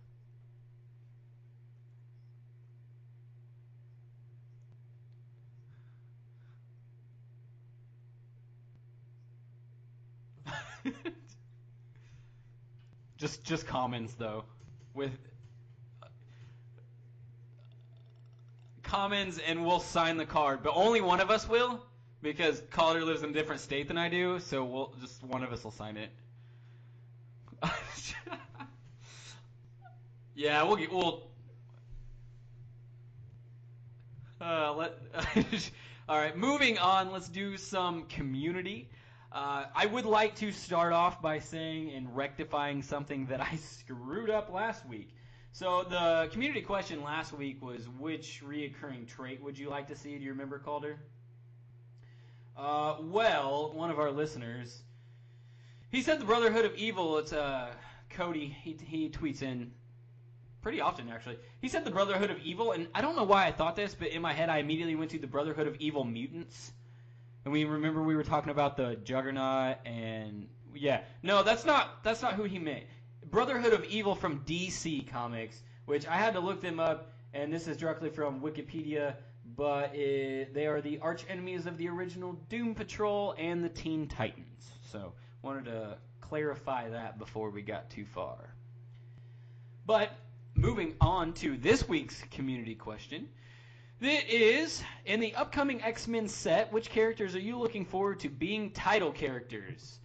S1: just commons though, with commons, and we'll sign the card, but only one of us will, because Calder lives in a different state than I do, so just one of us will sign it. Yeah, we'll all right, moving on. Let's do some community. I would like to start off by saying and rectifying something that I screwed up last week. So the community question last week was, which reoccurring trait would you like to see? Do you remember, Calder? Well, one of our listeners, he said the Brotherhood of Evil. It's Cody. He tweets in pretty often, actually. He said the Brotherhood of Evil, and I don't know why I thought this, but in my head I immediately went to the Brotherhood of Evil Mutants. And we were talking about the Juggernaut, and yeah, no, that's not who he meant. Brotherhood of Evil from DC Comics, which I had to look them up, and this is directly from Wikipedia, but they are the arch enemies of the original Doom Patrol and the Teen Titans. So Wanted to clarify that before we got too far. But moving on to this week's community question. That is, in the upcoming X-Men set, which characters are you looking forward to being title characters?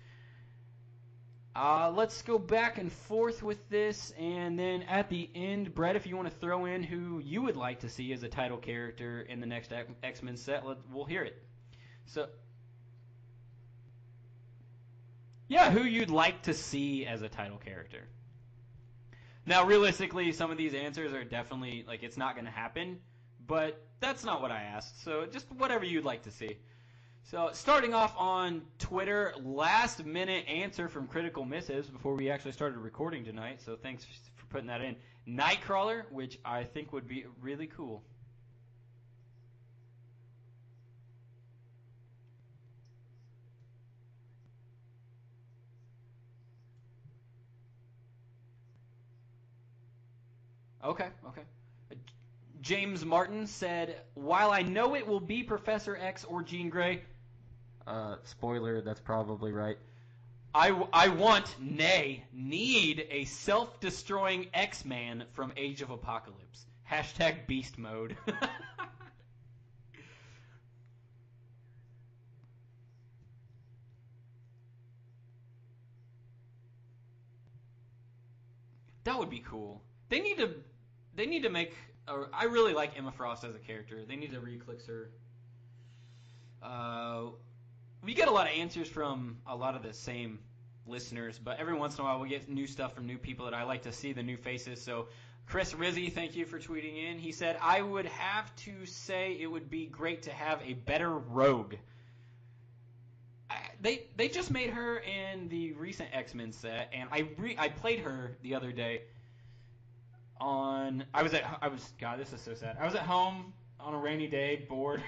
S1: Let's go back and forth with this, and then at the end, Brett, if you want to throw in who you would like to see as a title character in the next X-Men set, we'll hear it. So, yeah, who you'd like to see as a title character. Now, realistically, some of these answers are definitely, like, it's not going to happen, but that's not what I asked, so just whatever you'd like to see. So, starting off on Twitter, last minute answer from Critical Missives before we actually started recording tonight, so thanks for putting that in. Nightcrawler, which I think would be really cool. Okay. James Martin said, while I know it will be Professor X or Jean Grey, spoiler, that's probably right, I want, nay, need a self-destroying X-Man from Age of Apocalypse. # beast mode. That would be cool. They need to make. I really like Emma Frost as a character. They need to Heroclix her. We get a lot of answers from a lot of the same listeners, but every once in a while we get new stuff from new people that I like to see, the new faces. So Chris Rizzi, thank you for tweeting in. He said, I would have to say it would be great to have a better Rogue. They just made her in the recent X-Men set, and I played her the other day. God, this is so sad. I was at home on a rainy day, bored.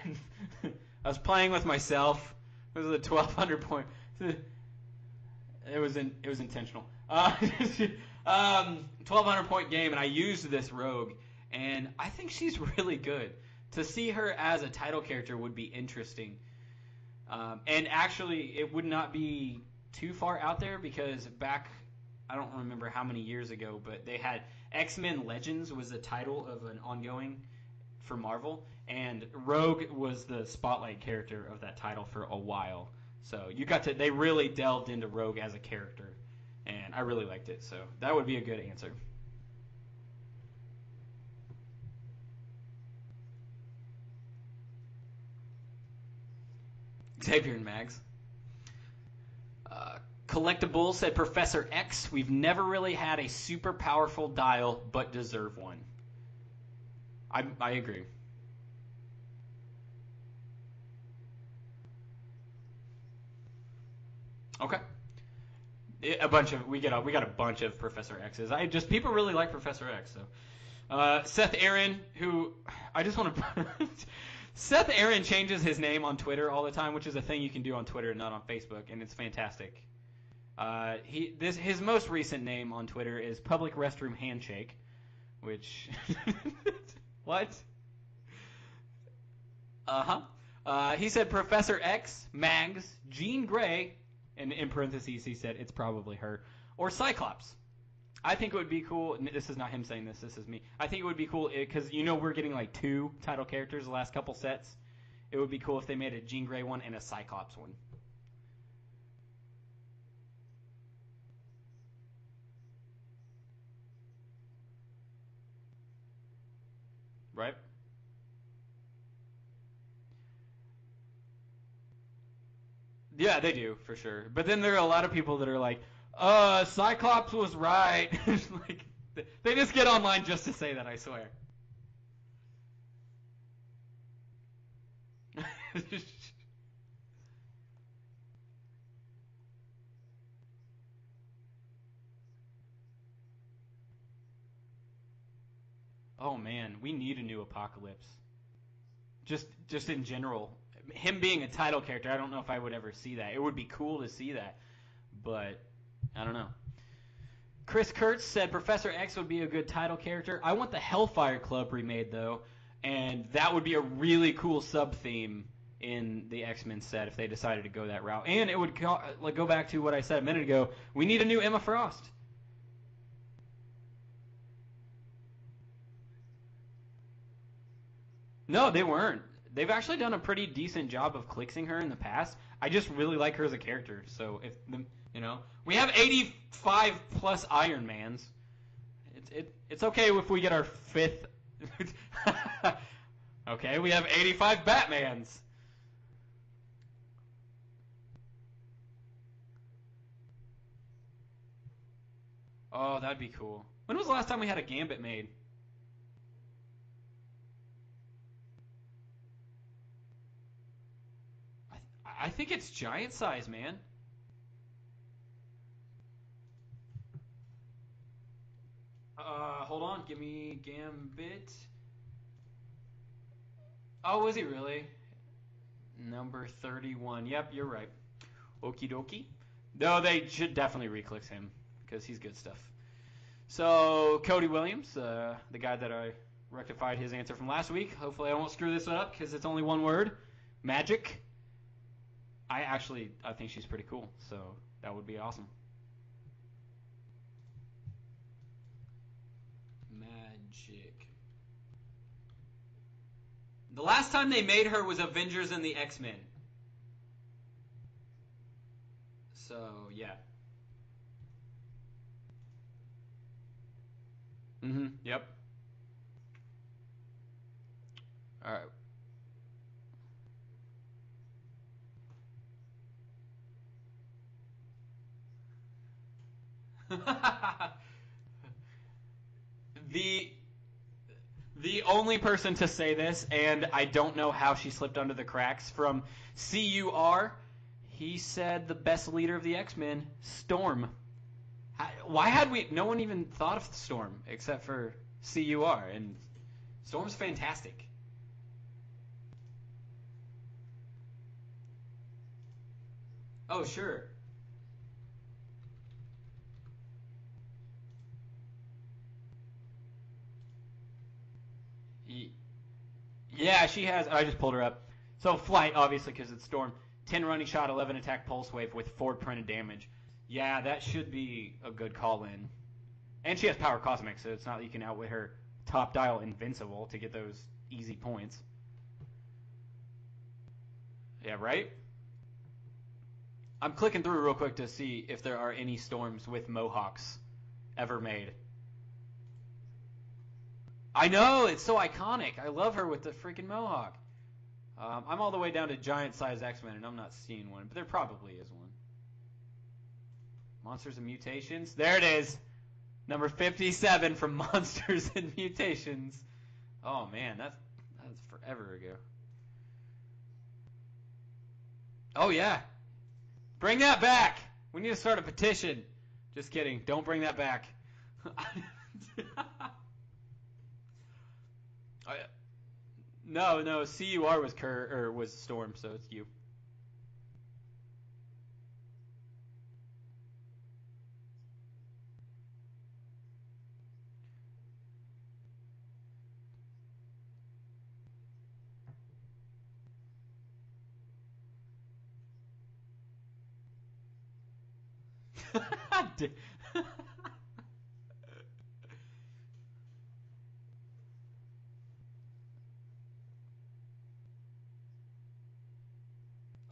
S1: I was playing with myself. It was a 1,200 point. It was intentional. 1,200 point game, and I used this Rogue, and I think she's really good. To see her as a title character would be interesting. And actually, it would not be too far out there because back, I don't remember how many years ago, but they had X-Men Legends was the title of an ongoing for Marvel, and Rogue was the spotlight character of that title for a while. So they really delved into Rogue as a character, and I really liked it. So that would be a good answer. Xavier and Mags. Collectible said Professor X. We've never really had a super powerful dial, but deserve one. I agree. Okay. We got a bunch of Professor X's. People really like Professor X. So Seth Aaron, who I just want to. Seth Aaron changes his name on Twitter all the time, which is a thing you can do on Twitter, not on Facebook, and it's fantastic. His most recent name on Twitter is Public Restroom Handshake, which what? He said Professor X, Mags, Jean Grey, and in parentheses he said it's probably her, or Cyclops. I think it would be cool. This is not him saying this. This is me. I think it would be cool because we're getting like 2 title characters the last couple sets. It would be cool if they made a Jean Grey one and a Cyclops one. Right? Yeah, they do, for sure. But then there are a lot of people that are like, Cyclops was right. Like, they just get online just to say that, I swear. Oh man, we need a new Apocalypse. Just in general. Him being a title character, I don't know if I would ever see that. It would be cool to see that, but I don't know. Chris Kurtz said Professor X would be a good title character. I want the Hellfire Club remade, though, and that would be a really cool sub-theme in the X-Men set if they decided to go that route. And it would go back to what I said a minute ago. We need a new Emma Frost. No, they weren't. They've actually done a pretty decent job of clixing her in the past. I just really like her as a character. So if we have 85 plus Iron Mans. It's okay if we get our 5th. Okay, we have 85 Batmans. Oh, that'd be cool. When was the last time we had a Gambit made? I think it's giant size, man. Hold on. Give me Gambit. Oh, was he really? Number 31. Yep, you're right. Okie dokie. No, they should definitely reclix him because he's good stuff. So, Cody Williams, the guy that I rectified his answer from last week. Hopefully I won't screw this one up because it's only one word. Magic. I think she's pretty cool, so that would be awesome. Magic. The last time they made her was Avengers and the X-Men. So, yeah. Yep. All right. The only person to say this, and I don't know how she slipped under the cracks, from CUR, he said the best leader of the X-Men, Storm. Why had no one even thought of Storm except for CUR, and Storm's fantastic. Oh, sure. Yeah, she has. I just pulled her up. So flight, obviously, because it's Storm. 10 running shot, 11 attack pulse wave with 4 printed damage. Yeah, that should be a good call-in. And she has power cosmic, so it's not that you can outwit her top dial invincible to get those easy points. Yeah, right? I'm clicking through real quick to see if there are any Storms with Mohawks ever made. I know, it's so iconic. I love her with the freaking Mohawk. I'm all the way down to giant-sized X-Men, and I'm not seeing one, but there probably is one. Monsters and Mutations. There it is. Number 57 from Monsters and Mutations. Oh, man, that's forever ago. Oh, yeah. Bring that back. We need to start a petition. Just kidding. Don't bring that back. No, CUR was Storm, so it's you.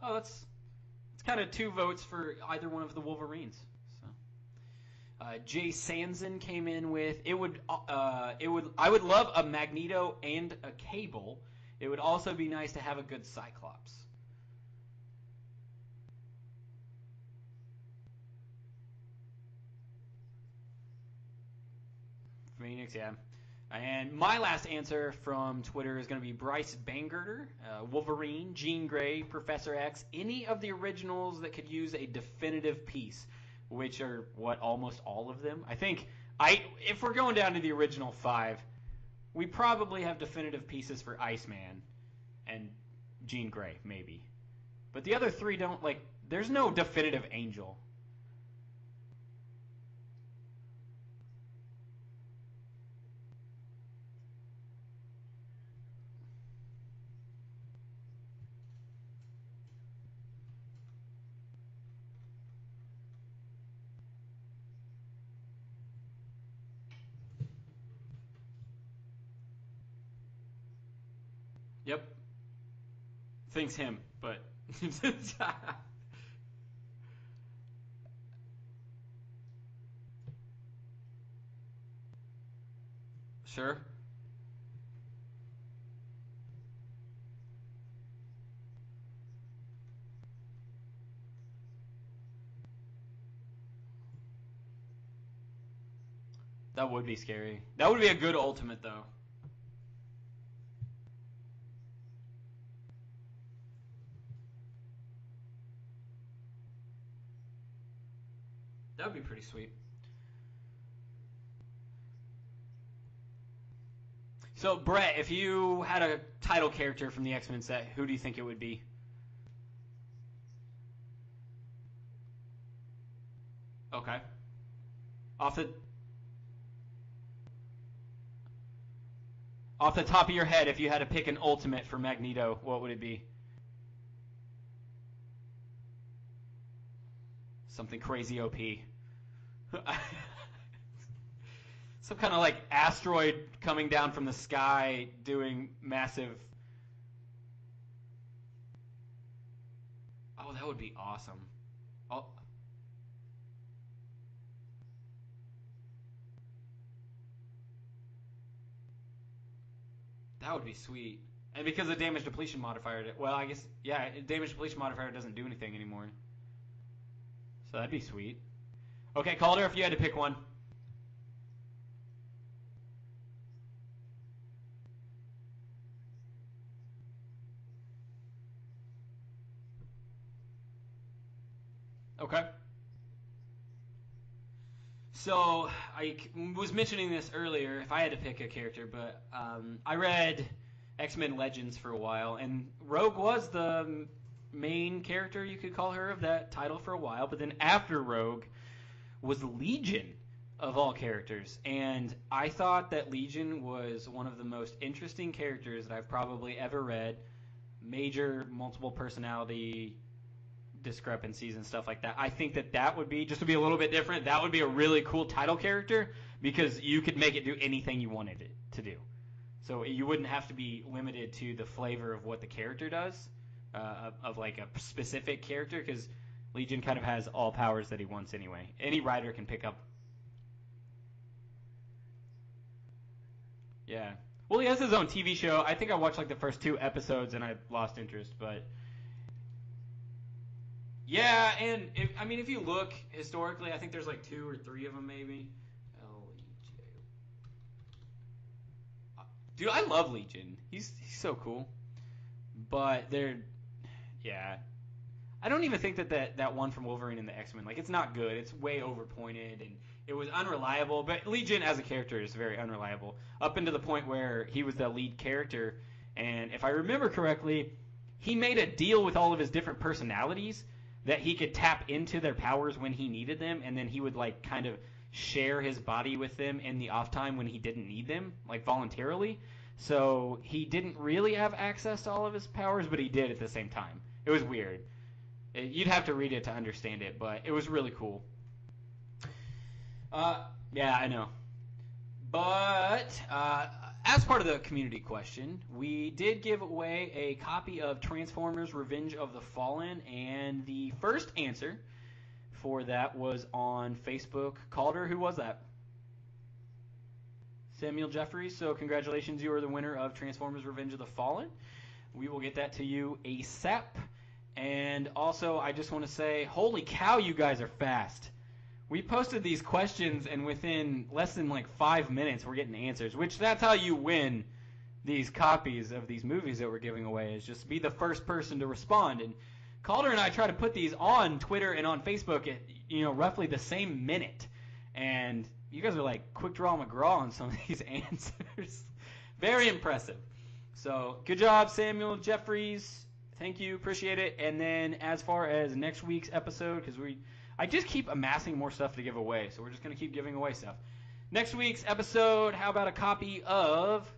S1: Oh, it's kind of 2 votes for either one of the Wolverines. So, Jay Sanson came in with I would love a Magneto and a Cable. It would also be nice to have a good Cyclops. Phoenix, yeah. And my last answer from Twitter is going to be Bryce Bangerter, Wolverine, Jean Grey, Professor X, any of the originals that could use a definitive piece, which are, almost all of them? I think, if we're going down to the original 5, we probably have definitive pieces for Iceman and Jean Grey, maybe. But the other 3 don't, there's no definitive Angel. Yep. Thinks him, but sure. That would be scary. That would be a good ultimate, though. That would be pretty sweet. So, Brett, if you had a title character from the X-Men set, who do you think it would be? Okay. Off the off the top of your head, if you had to pick an ultimate for Magneto, what would it be? Something crazy OP. Some kind of like asteroid coming down from the sky doing massive. Oh, that would be awesome. Oh. That would be sweet. And because the damage depletion modifier, well, I guess, yeah, damage depletion modifier doesn't do anything anymore. So that'd be sweet. Okay, Kalder, if you had to pick one. Okay. So I was mentioning this earlier, if I had to pick a character, but I read X-Men Legends for a while, and Rogue was the main character, you could call her, of that title for a while, but then after Rogue was Legion, of all characters, and I thought that Legion was one of the most interesting characters that I've probably ever read. Major multiple personality discrepancies and stuff like that. I think that would be, just to be a little bit different, that would be a really cool title character because you could make it do anything you wanted it to do. So you wouldn't have to be limited to the flavor of what the character does, of like a specific character, because Legion kind of has all powers that he wants anyway. Any writer can pick up. Yeah. Well, he has his own TV show. I think I watched like the first 2 episodes and I lost interest, but yeah, and if you look historically, I think there's like 2 or 3 of them maybe. L-E-J. Dude, I love Legion. He's so cool. But yeah. I don't even think that one from Wolverine and the X-Men, like, it's not good. It's way overpointed and it was unreliable. But Legion as a character is very unreliable, up into the point where he was the lead character. And if I remember correctly, he made a deal with all of his different personalities that he could tap into their powers when he needed them, and then he would like kind of share his body with them in the off time when he didn't need them, like voluntarily. So he didn't really have access to all of his powers, but he did at the same time. It was weird. You'd have to read it to understand it, but it was really cool. Yeah, I know. But as part of the community question, we did give away a copy of Transformers Revenge of the Fallen, and the first answer for that was on Facebook. Kalder, who was that? Samuel Jeffries. So congratulations, you are the winner of Transformers Revenge of the Fallen. We will get that to you ASAP. And also, I just want to say, holy cow, you guys are fast. We posted these questions, and within less than like 5 minutes, we're getting answers, which that's how you win these copies of these movies that we're giving away, is just be the first person to respond. And Kalder and I try to put these on Twitter and on Facebook at, roughly the same minute. And you guys are like quick draw McGraw on some of these answers. Very impressive. So good job, Samuel Jeffries. Thank you. Appreciate it. And then as far as next week's episode, because I just keep amassing more stuff to give away, so we're just going to keep giving away stuff. Next week's episode, how about a copy of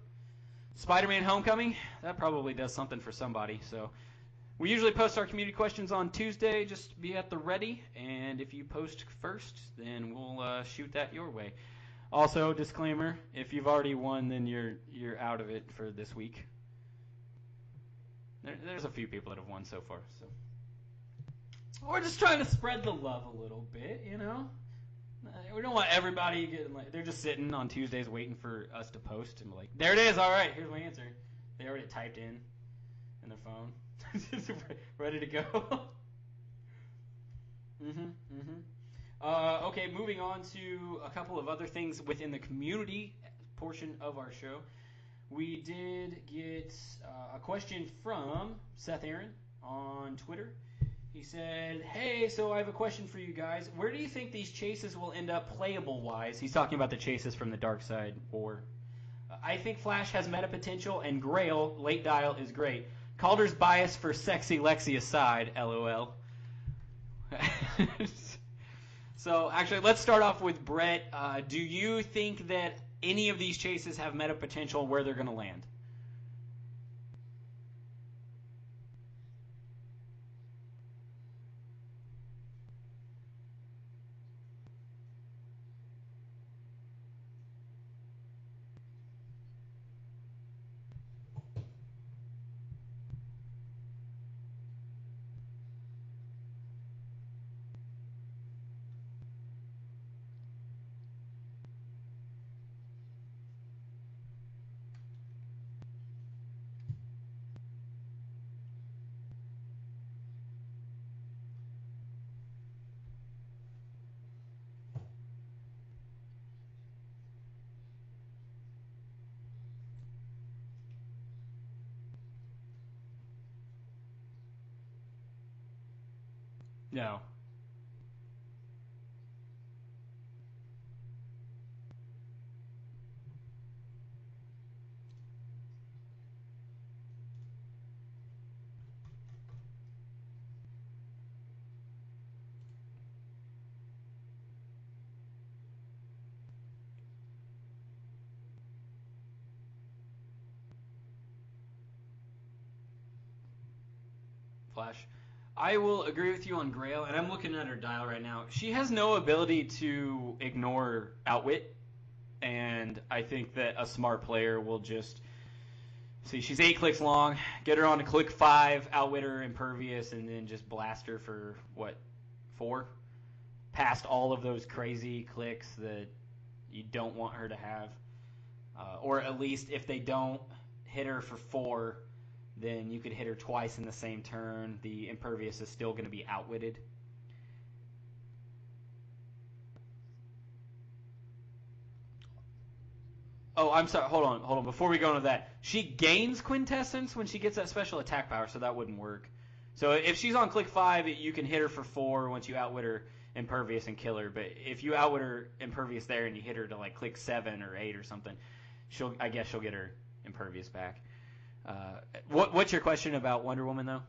S1: Spider-Man Homecoming? That probably does something for somebody. So we usually post our community questions on Tuesday. Just be at the ready, and if you post first, then we'll shoot that your way. Also, disclaimer, if you've already won, then you're out of it for this week. There's a few people that have won so far. So we're just trying to spread the love a little bit, you know. We don't want everybody getting like they're just sitting on Tuesdays waiting for us to post and be like, there it is. All right, here's my answer. They already typed in their phone, ready to go. Okay, moving on to a couple of other things within the community portion of our show. We did get a question from Seth Aaron on Twitter. He said, hey, so I have a question for you guys. Where do you think these chases will end up playable-wise? He's talking about the chases from the Dark Side War. I think Flash has meta potential, and Grail, late dial, is great. Kalder's bias for sexy Lexi aside, LOL. So, actually, let's start off with Brett. Do you think that any of these chases have meta potential where they're going to land? No. Flash. I will agree with you on Grail, and I'm looking at her dial right now. She has no ability to ignore Outwit, and I think that a smart player will just see she's 8 clicks long, get her on to click 5, Outwit her Impervious, and then just blast her for, 4? Past all of those crazy clicks that you don't want her to have. Or at least if they don't hit her for 4, then you could hit her twice in the same turn. The Impervious is still going to be outwitted. Oh, I'm sorry. Hold on. Before we go into that, she gains Quintessence when she gets that special attack power, so that wouldn't work. So if she's on click 5, you can hit her for 4 once you outwit her Impervious and kill her. But if you outwit her Impervious there and you hit her to like click 7 or 8 or something, I guess she'll get her Impervious back. What's your question about Wonder Woman, though?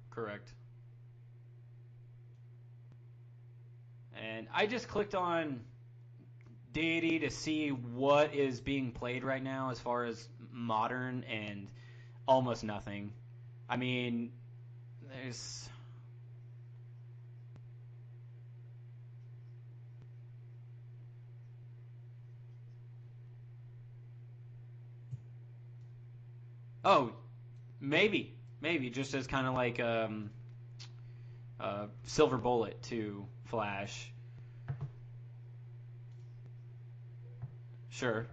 S1: Correct. And I just clicked on Deity to see what is being played right now as far as modern, and almost nothing. I mean, there's... Oh, maybe. Maybe, just as kind of like Silver Bullet to Flash. Sure.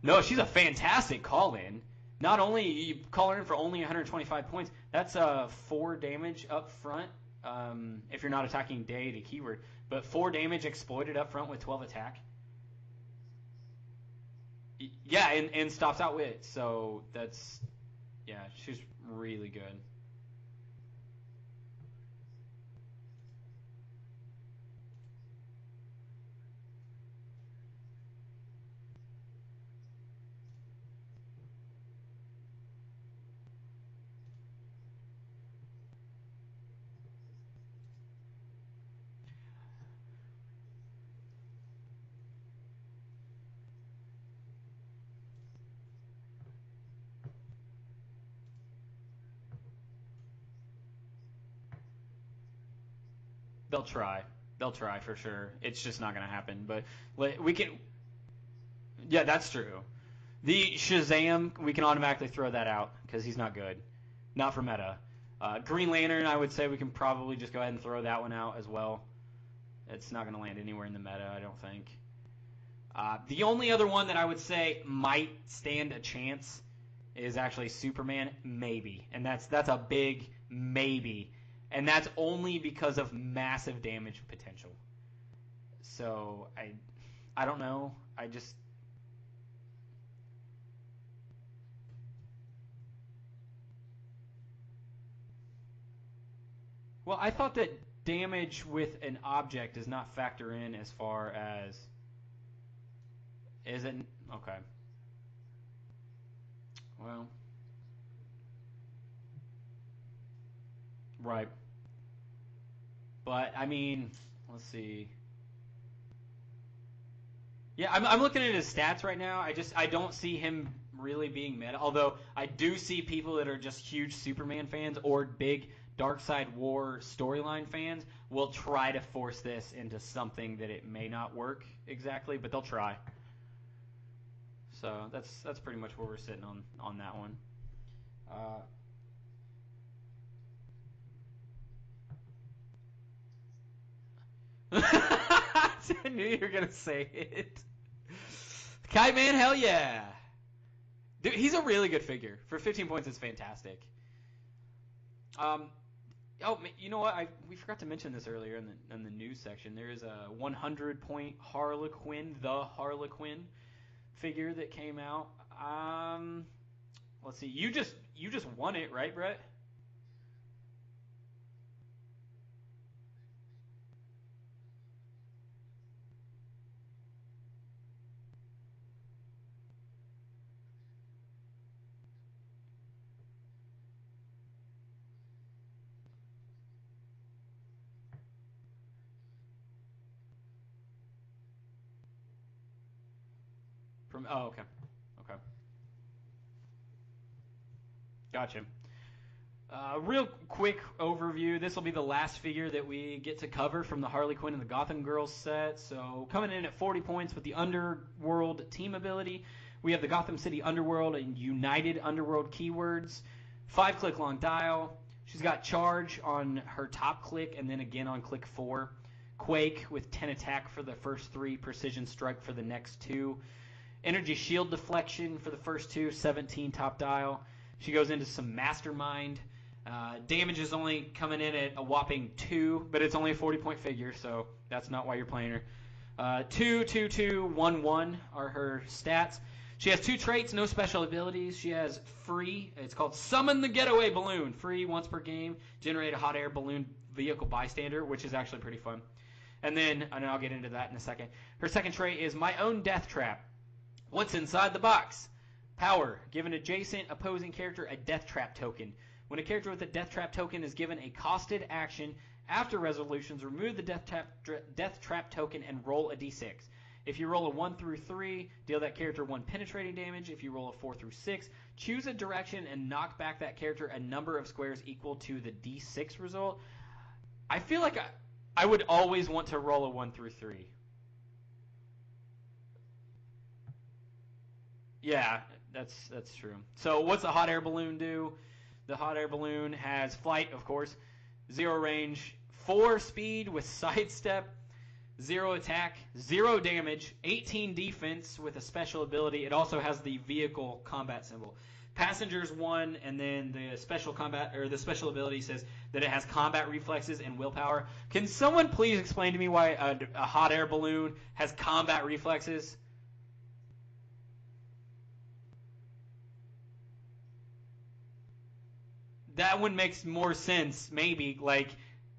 S1: No, she's a fantastic call-in. Not only you call her in for only 125 points, that's 4 damage up front if you're not attacking Deity keyword, but 4 damage exploited up front with 12 attack. Yeah, and stops outwit, so that's... Yeah, she's really good.
S4: They'll try. They'll try for sure. It's just not going to happen. But we can. Yeah, that's true. The Shazam, we can automatically throw that out because he's not good. Not for meta. Green Lantern, I would say we can probably just go ahead and throw that one out as well. It's not going to land anywhere in the meta, I don't think. The only other one that I would say might stand a chance is actually Superman, maybe. And that's a big maybe. And that's only because of massive damage potential. So, I don't know. Well, I thought that damage with an object does not factor in as far as... Is it? Okay. Well. Right. But, I mean, let's see. Yeah, I'm looking at his stats right now. I don't see him really being meta. Although, I do see people that are just huge Superman fans or big Darkseid War storyline fans will try to force this into something that it may not work exactly, but they'll try. So that's pretty much where we're sitting on that one. I knew you were gonna say it. Kite Man, hell yeah! Dude, he's a really good figure. For 15 points, it's fantastic. Oh, you know what? We forgot to mention this earlier in the news section. There is a 100-point Harlequin, the Harlequin figure that came out. Let's see. You just won it, right, Brett? Okay. Gotcha. Real quick overview. This will be the last figure that we get to cover from the Harley Quinn and the Gotham Girls set. So coming in at 40 points with the Underworld team ability, we have the Gotham City Underworld and United Underworld keywords. 5-click long dial. She's got charge on her top click and then again on click 4. Quake with 10 attack for the first 3, precision strike for the next 2. Energy shield deflection for the first 2, 17 top dial. She goes into some mastermind. Damage is only coming in at a whopping 2, but it's only a 40-point figure, so that's not why you're playing her. 2, 2, 2, 1, 1 are her stats. She has 2 traits, no special abilities. She has free, it's called Summon the Getaway Balloon. Free once per game. Generate a hot air balloon vehicle bystander, which is actually pretty fun. And then I'll get into that in a second. Her second trait is My Own Death Trap. What's inside the box? Power. Give an adjacent opposing character a Death Trap token. When a character with a Death Trap token is given a costed action, after resolutions, remove the Death Trap token and roll a d6. If you roll a 1 through 3, deal that character 1 penetrating damage. If you roll a 4 through 6, choose a direction and knock back that character a number of squares equal to the d6 result. I feel like I would always want to roll a 1 through 3. Yeah, that's true. So what's the hot air balloon do? The hot air balloon has flight, of course, 0 range, 4 speed with sidestep, 0 attack, 0 damage, 18 defense with a special ability. It also has the vehicle combat symbol. Passengers 1, and then the special ability says that it has combat reflexes and willpower. Can someone please explain to me why a hot air balloon has combat reflexes? That one makes more sense, maybe,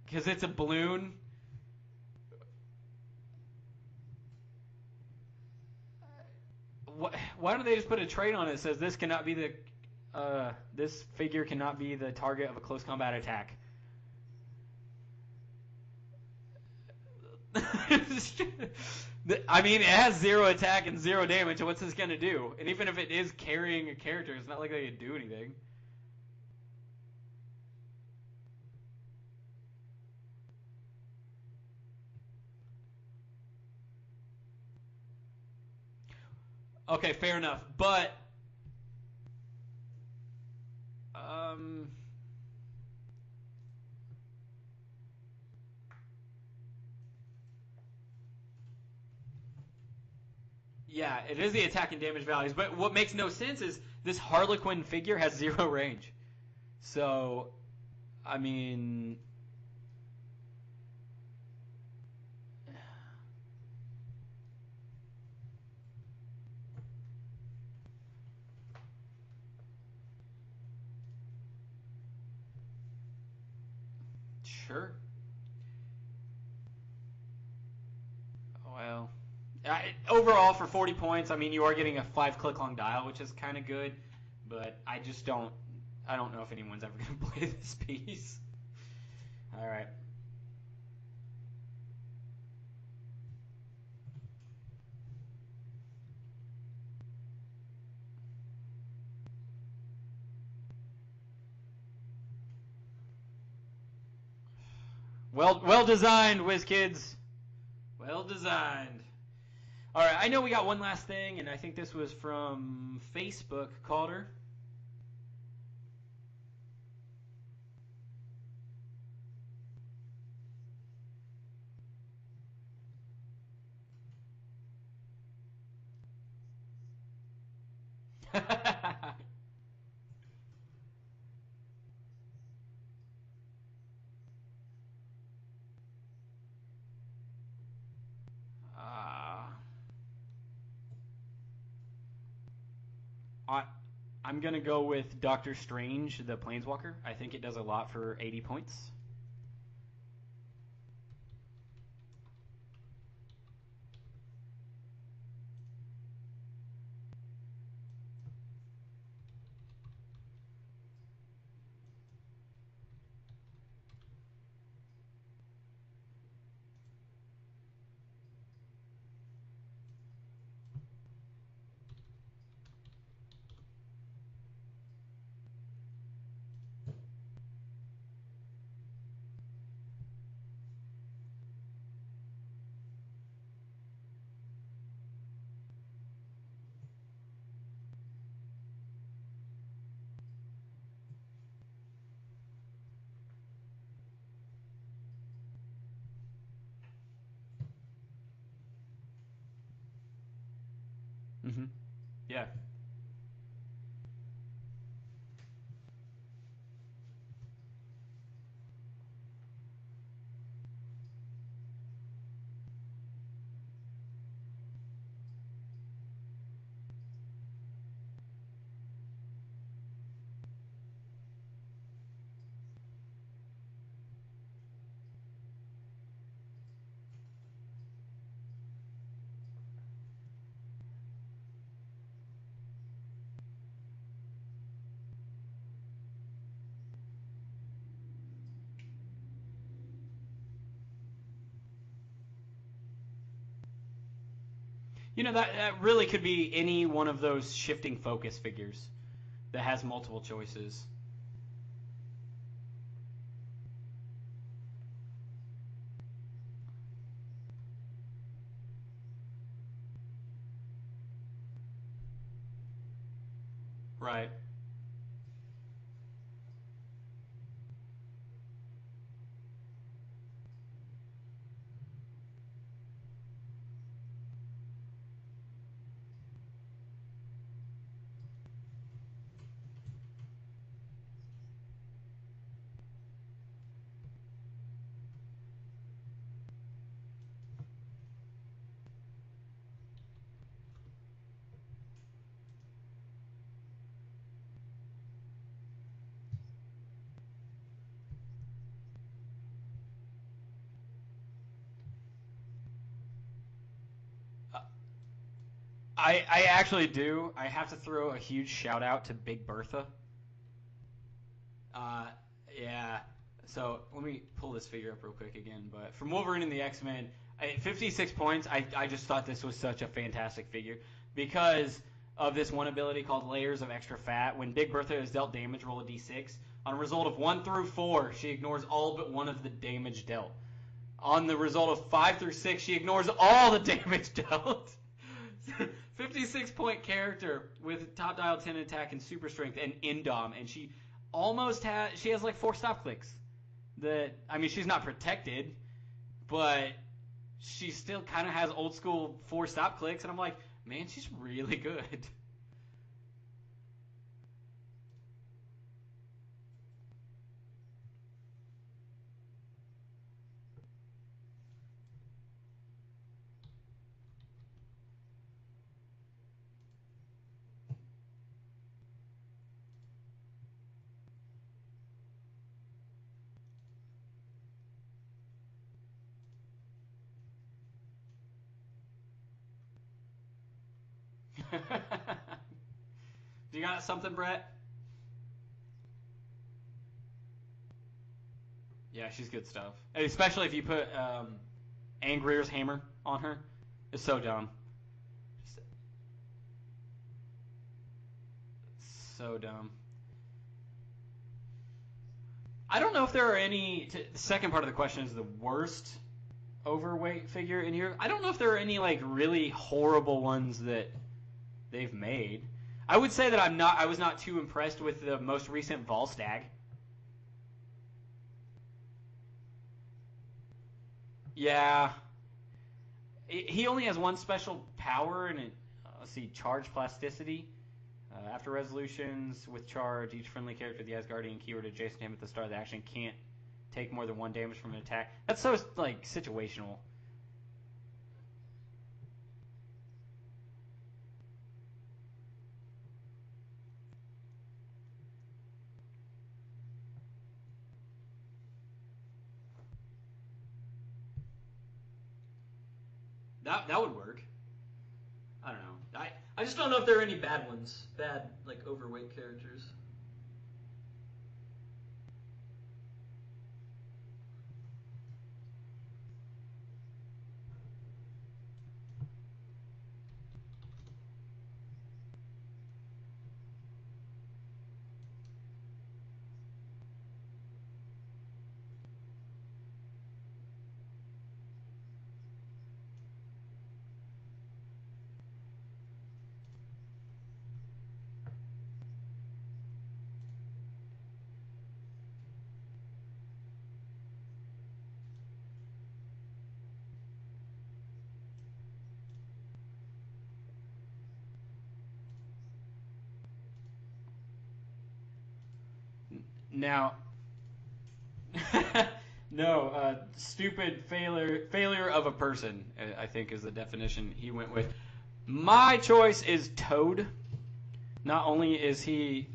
S4: because it's a balloon. Why don't they just put a trait on it that says this cannot be this figure cannot be the target of a close combat attack? I mean, it has 0 attack and 0 damage. What's this gonna do? And even if it is carrying a character, it's not like they can do anything. Okay, fair enough. But yeah, it is the attack and damage values. But what makes no sense is this Harlequin figure has 0 range. So, I mean, sure. Well, overall for 40 points, I mean, you are getting a 5-click long dial, which is kind of good. But I don't know if anyone's ever going to play this piece. All right. Well designed, Wizkids. Well designed. All right, I know we got one last thing, and I think this was from Facebook, Kalder. I'm going to go with Doctor Strange, the Planeswalker. I think it does a lot for 80 points. Mm-hmm. Yeah. You know, that really could be any one of those shifting focus figures that has multiple choices. Right. I actually do. I have to throw a huge shout out to Big Bertha. Uh, yeah. So let me pull this figure up real quick again. But from Wolverine and the X-Men, 56 points. I just thought this was such a fantastic figure because of this one ability called Layers of Extra Fat. When Big Bertha is dealt damage, roll a d6. On a result of 1 through 4, she ignores all but one of the damage dealt. On the result of 5 through 6, she ignores all the damage dealt. 56-point character with top dial 10 attack and super strength and indom, and she has like 4 stop clicks. She's not protected, but she still kind of has old school 4 stop clicks, and I'm like, man, she's really good. You got something, Brett? Yeah, she's good stuff. Especially if you put Angrier's hammer on her. It's so dumb. So dumb. I don't know if there are any... The second part of the question is the worst overweight figure in here. I don't know if there are any like really horrible ones that they've made. I would say that I was not too impressed with the most recent Volstagg. Yeah. He only has one special power, and let's see, charge plasticity. After resolutions with charge, each friendly character with the Asgardian keyword adjacent to him at the start of the action can't take more than 1 damage from an attack. That's so like situational. That would work. I don't know. I just don't know if there are any bad ones. Bad, like, overweight characters. Now, no, stupid failure of a person, I think is the definition he went with. My choice is Toad. Not only is he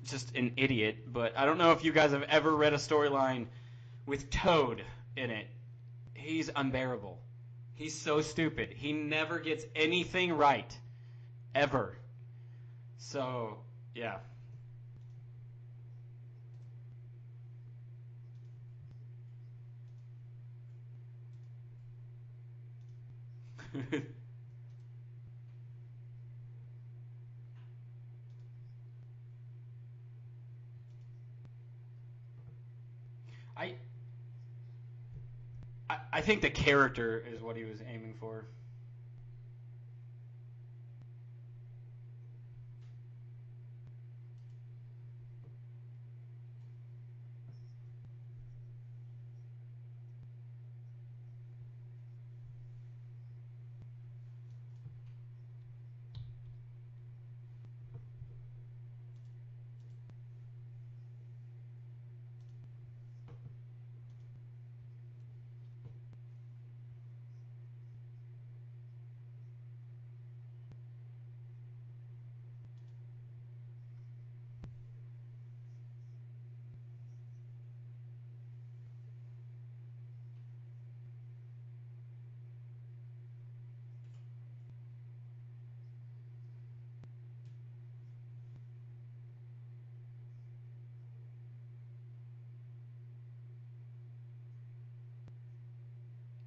S4: just an idiot, but I don't know if you guys have ever read a storyline with Toad in it. He's unbearable. He's so stupid. He never gets anything right. Ever. So, yeah. I think the character is what he was aiming for.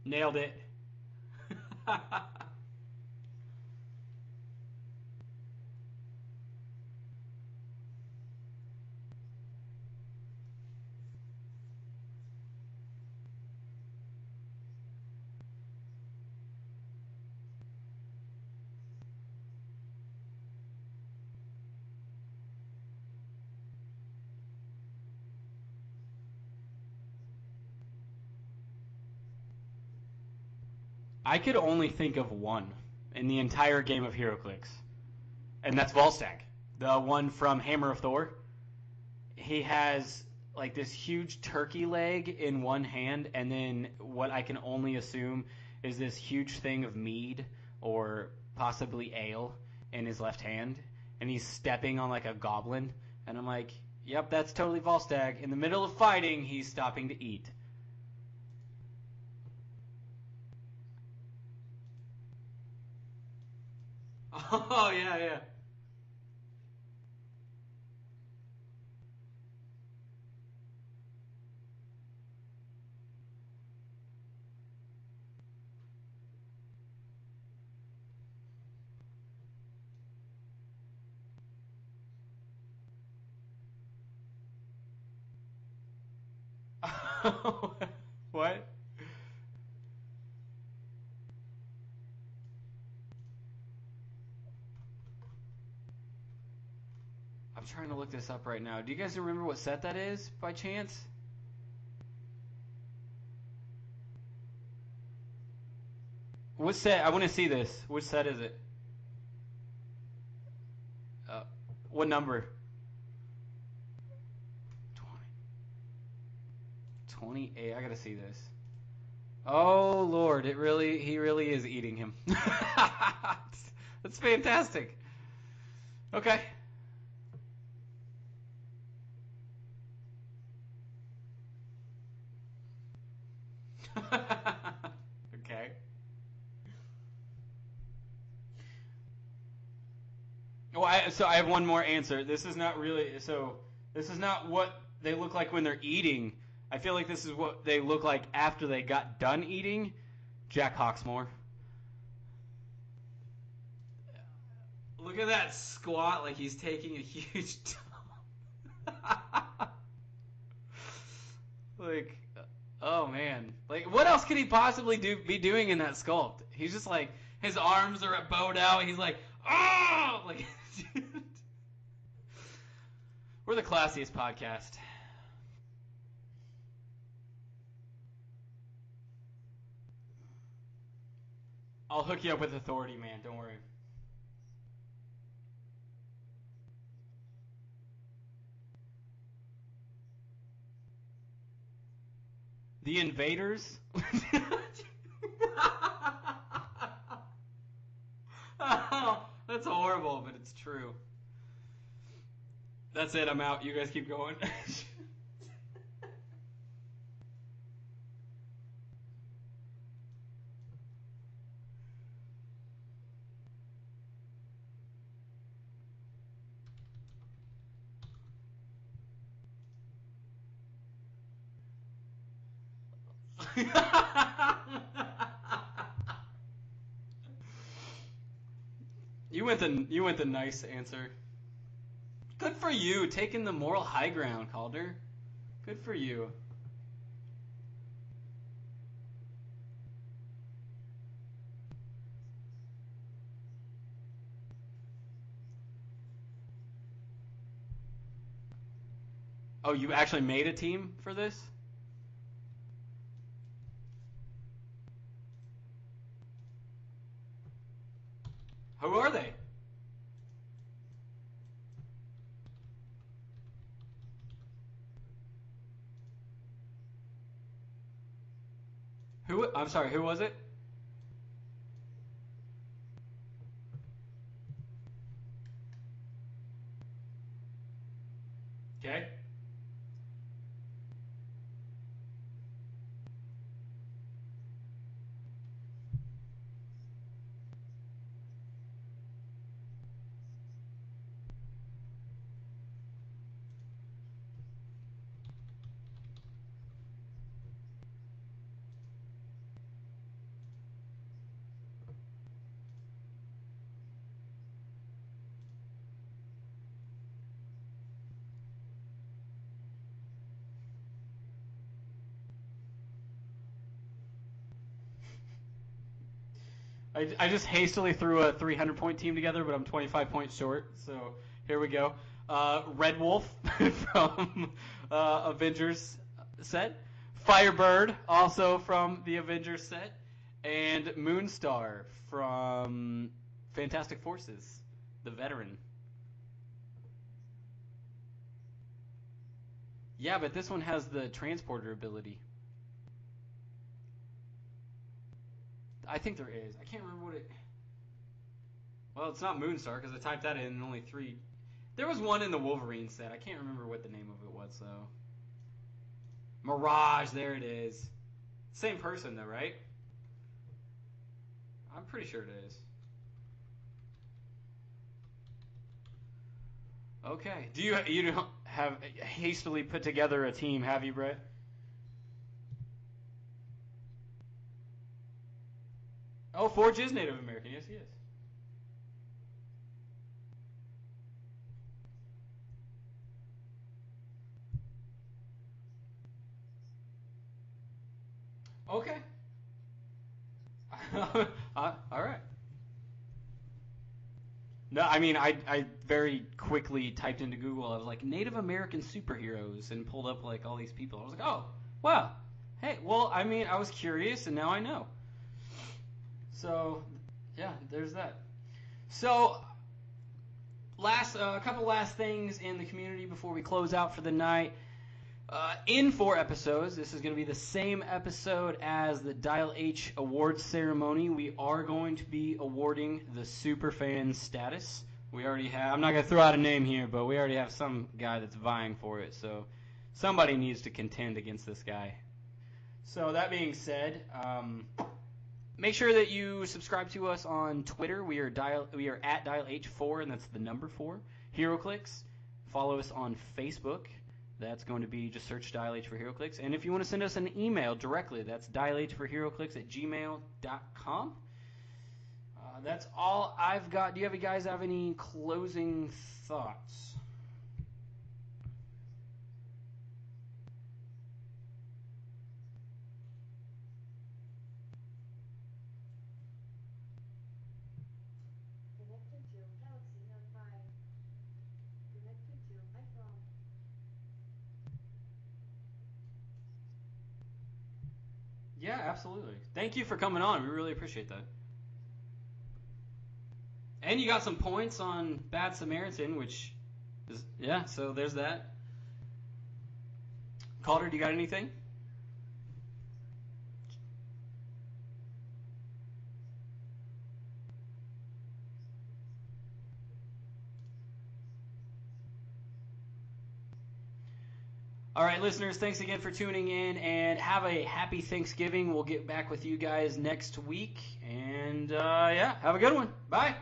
S4: Nailed it. I could only think of one in the entire game of Heroclix, and that's Volstagg, the one from Hammer of Thor. He has like this huge turkey leg in one hand, and then what I can only assume is this huge thing of mead or possibly ale in his left hand, and he's stepping on like a goblin, and I'm like, yep, that's totally Volstagg. In the middle of fighting, he's stopping to eat. Oh, yeah, yeah. What? I'm trying to look this up right now. Do you guys remember what set that is, by chance? What set? I want to see this. Which set is it? What number? 28. I gotta see this. Oh Lord, he really is eating him. That's fantastic. Okay. Okay. Well, so I have one more answer. This is not really. So this is not what they look like when they're eating. I feel like this is what they look like after they got done eating. Jack Hawksmoor. Look at that squat, like he's taking a huge dump. Like, oh man. Like, what else could he possibly be doing in that sculpt? He's just like, his arms are bowed out. He's like, oh! Like, we're the classiest podcast. I'll hook you up with authority, man. Don't worry. The Invaders? Oh, that's horrible, but it's true. That's it. I'm out. You guys keep going. You went the nice answer. Good for you, taking the moral high ground, Kalder. Good for you. Oh, you actually made a team for this? Who are they? Who? I'm sorry. Who was it? Okay. I just hastily threw a 300-point team together, but I'm 25 points short. So here we go. Red Wolf from Avengers set. Firebird, also from the Avengers set. And Moonstar from Fantastic Forces, the veteran. Yeah, but this one has the transporter ability. I think there is. I can't remember what it... Well, it's not Moonstar because I typed that in and only 3... There was one in the Wolverine set. I can't remember what the name of it was, though. Mirage, there it is. Same person, though, right? I'm pretty sure it is. Okay. You don't have hastily put together a team, have you, Brett? Oh, Forge is Native American. Yes, he is. Okay. All right. No, I mean, I very quickly typed into Google. I was like, Native American superheroes, and pulled up like all these people. I was like, oh, wow. Hey, well, I mean, I was curious, and now I know. So, yeah, there's that. So, couple last things in the community before we close out for the night. In 4 episodes, this is going to be the same episode as the Dial H Awards ceremony. We are going to be awarding the Superfan status. We already have, I'm not going to throw out a name here, but we already have some guy that's vying for it. So somebody needs to contend against this guy. So that being said, make sure that you subscribe to us on Twitter. We are at Dial H4, and that's the number 4. Heroclix. Follow us on Facebook. That's going to be just search Dial H for Heroclix. And if you want to send us an email directly, that's dialhforheroclix@gmail.com. That's all I've got. Do you guys have any closing thoughts? Yeah, absolutely. Thank you for coming on. We really appreciate that. And you got some points on Bad Samaritan, which is, yeah, so there's that. Calder, do you got anything? All right, listeners, thanks again for tuning in, and have a happy Thanksgiving. We'll get back with you guys next week, and yeah, have a good one. Bye.